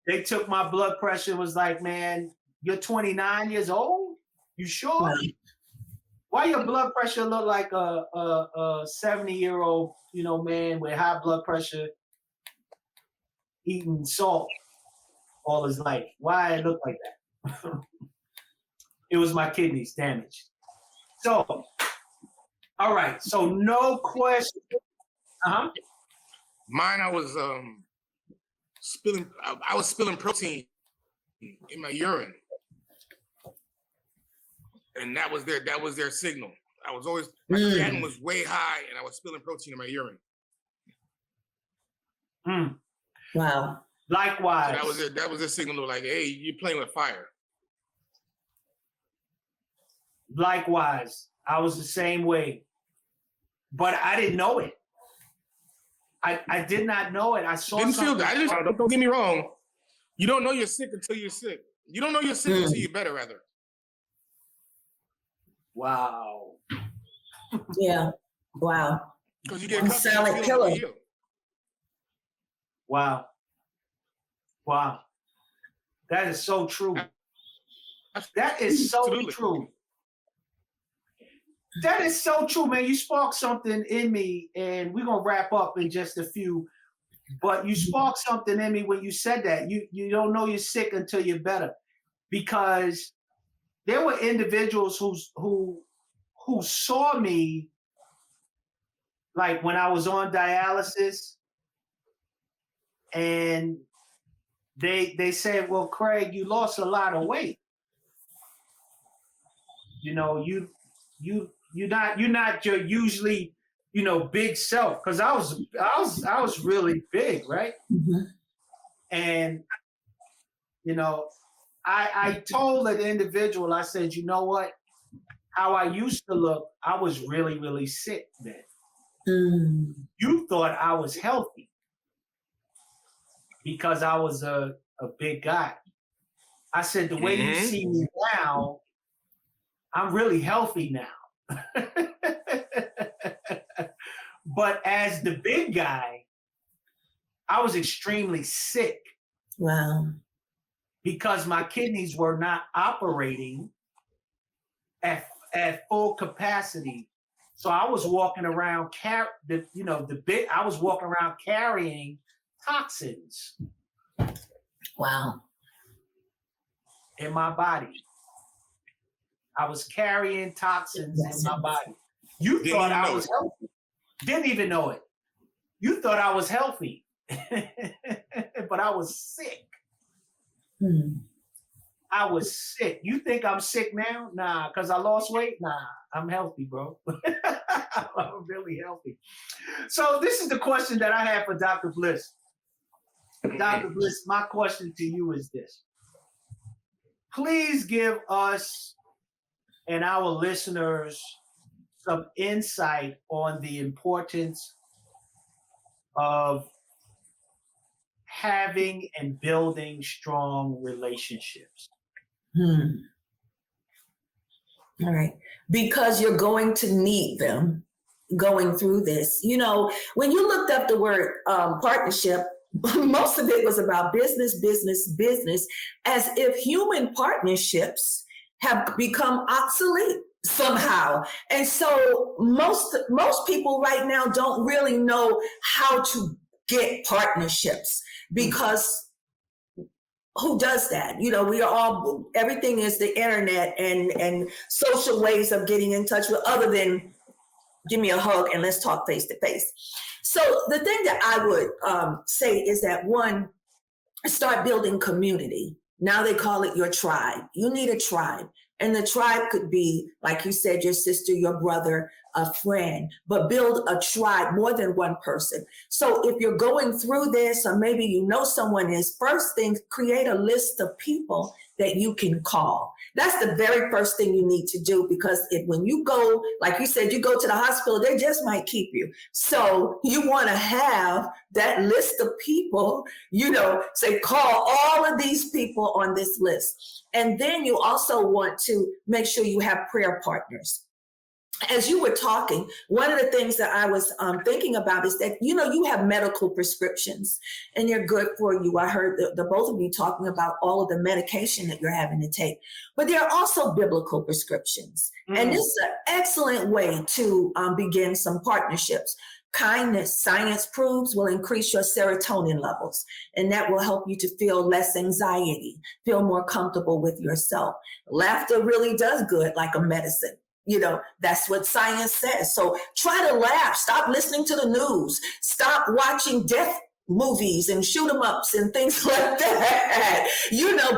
Speaker 1: They took my blood pressure, was like, man, you're 29 years old? You sure?
Speaker 2: Wow.
Speaker 1: Why your blood pressure look like a 70-year-old, man with high blood pressure eating salt all his life? Why it look like that? It was my kidneys damaged. So, all right. So no question.
Speaker 3: Mine, I was spilling protein in my urine. And that was their signal. I was always, my creatinine was way high and I was spilling protein in my urine.
Speaker 2: Wow.
Speaker 1: Likewise.
Speaker 3: So that was their signal, like, hey, you're playing with fire.
Speaker 1: Likewise. I was the same way. But I didn't know it. I did not know it. I saw
Speaker 3: Didn't
Speaker 1: something.
Speaker 3: feel that. Don't get me wrong. You don't know you're sick until you're sick. You don't know you're sick until you're better, rather.
Speaker 1: Wow.
Speaker 2: Yeah. Wow.
Speaker 3: Because you get
Speaker 2: silent killer.
Speaker 1: Wow. Wow. That is so true. That is so
Speaker 3: Absolutely.
Speaker 1: true. That is so true, man. You sparked something in me, and we're going to wrap up in just a few. But you sparked something in me when you said that. You don't know you're sick until you're better. Because there were individuals who saw me, like when I was on dialysis, and they said, well, Craig, you lost a lot of weight. you're not your usually, big self. Because I was really big, right?
Speaker 2: Mm-hmm.
Speaker 1: And I told an individual, I said, you know what? How I used to look, I was really, really sick then.
Speaker 2: Mm.
Speaker 1: You thought I was healthy because I was a big guy. I said, the way you see me now, I'm really healthy now. But as the big guy, I was extremely sick.
Speaker 2: Wow.
Speaker 1: Because my kidneys were not operating at full capacity. So I was walking around I was walking around carrying toxins.
Speaker 2: Wow.
Speaker 1: In my body. I was carrying toxins in my body. You thought I was healthy. Didn't even know it. You thought I was healthy. But I was sick. I was sick. You think I'm sick now? Nah, because I lost weight? Nah, I'm healthy, bro. I'm really healthy. So this is the question that I have for Dr. Bliss. Dr. Bliss, my question to you is this. Please give us and our listeners some insight on the importance of having and building strong relationships.
Speaker 2: All right. Because you're going to need them going through this. When you looked up the word partnership, most of it was about business, as if human partnerships have become obsolete somehow. And so most people right now don't really know how to get partnerships, because who does that? Everything is the internet and social ways of getting in touch with, other than give me a hug and let's talk face to face. So the thing that I would say is that, one, start building community. Now they call it your tribe. You need a tribe. And the tribe could be, like you said, your sister, your brother, a friend, but build a tribe, more than one person. So if you're going through this, or maybe someone is, first thing, create a list of people that you can call. That's the very first thing you need to do, because when you go, like you said, you go to the hospital, they just might keep you. So you want to have that list of people, say, call all of these people on this list. And then you also want to make sure you have prayer partners. As you were talking, one of the things that I was thinking about is that, you have medical prescriptions and they're good for you. I heard the both of you talking about all of the medication that you're having to take, but there are also biblical prescriptions. And this is an excellent way to begin some partnerships. Kindness, science proves, will increase your serotonin levels, and that will help you to feel less anxiety, feel more comfortable with yourself. Laughter really does good, like a medicine. That's what science says. So try to laugh. Stop listening to the news. Stop watching death movies and shoot 'em ups and things like that.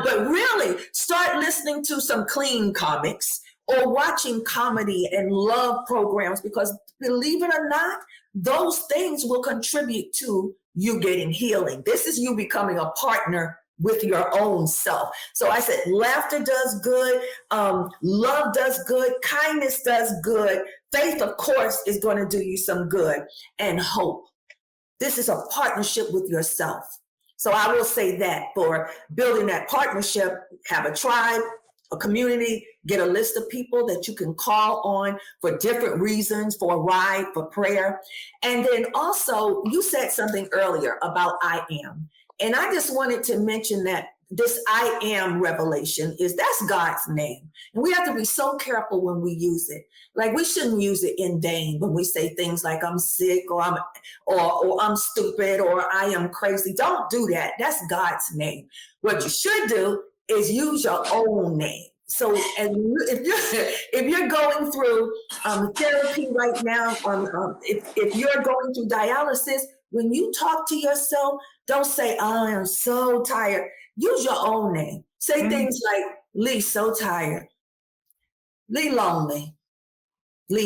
Speaker 2: But really start listening to some clean comics or watching comedy and love programs, because believe it or not, those things will contribute to you getting healing. This is you becoming a partner with your own self. So I said, laughter does good. Love does good. Kindness does good. Faith, of course, is going to do you some good. And hope. This is a partnership with yourself. So I will say that for building that partnership, have a tribe, a community, get a list of people that you can call on for different reasons, for a ride, for prayer. And then also, you said something earlier about I am. And I just wanted to mention that this I am revelation that's God's name. And we have to be so careful when we use it. Like, we shouldn't use it in vain when we say things like I'm sick or I'm stupid or I am crazy. Don't do that. That's God's name. What you should do is use your own name. So if you're going through therapy right now, if you're going through dialysis, when you talk to yourself, don't say, oh, I am so tired. Use your own name. Say things like, Lee, so tired. Lee, lonely.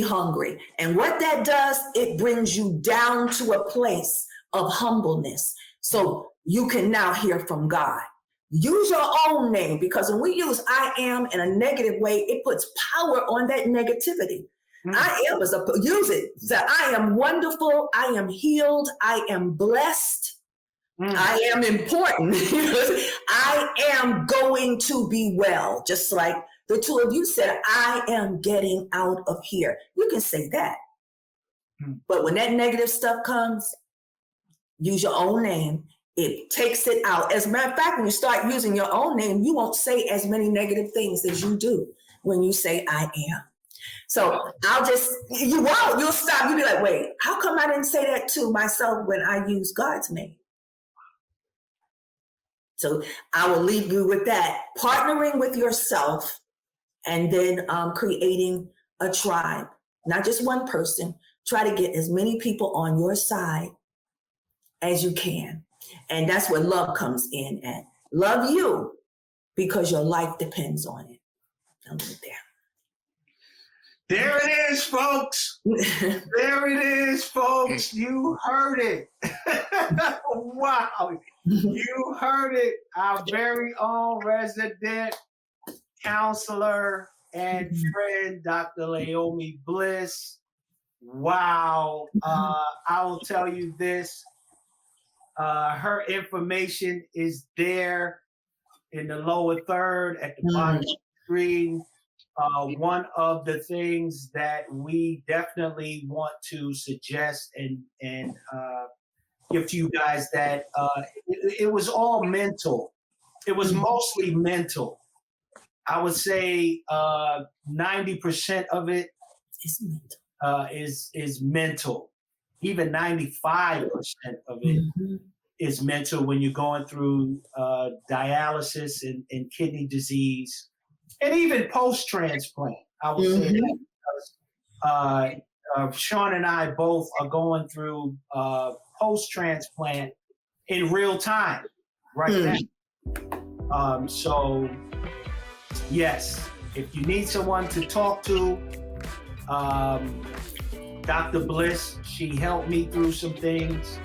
Speaker 2: hungry. And what that does, it brings you down to a place of humbleness. So you can now hear from God. Use your own name, because when we use I am in a negative way, it puts power on that negativity. I am use it. So I am wonderful. I am healed. I am blessed. I am important. I am going to be well. Just like the two of you said, I am getting out of here. You can say that. But when that negative stuff comes, use your own name. It takes it out. As a matter of fact, when you start using your own name, you won't say as many negative things as you do when you say I am. So you'll stop. You'll be like, wait, how come I didn't say that to myself when I use God's name? So I will leave you with that. Partnering with yourself and then creating a tribe, not just one person. Try to get as many people on your side as you can. And that's where love comes in at. Love you because your life depends on it. I'll leave it there.
Speaker 1: There it is, folks. There it is, folks. You heard it. Wow. You heard it. Our very own resident counselor and friend, Dr. Leomi Bliss. Wow. I will tell you this. Her information is there in the lower third at the bottom of the screen. One of the things that we definitely want to suggest and give to you guys that it was all mental. It was mostly mental. I would say 90% of it is mental. Even 95% of it is mental when you're going through dialysis and kidney disease, and even post-transplant. I would say that because Sean and I both are going through post-transplant in real time right now. So yes, if you need someone to talk to, Dr. Bliss, she helped me through some things,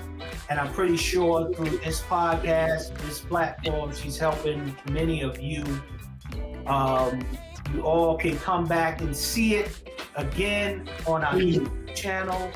Speaker 1: and I'm pretty sure through this podcast, this platform, she's helping many of you. You all can come back and see it again on our YouTube channel.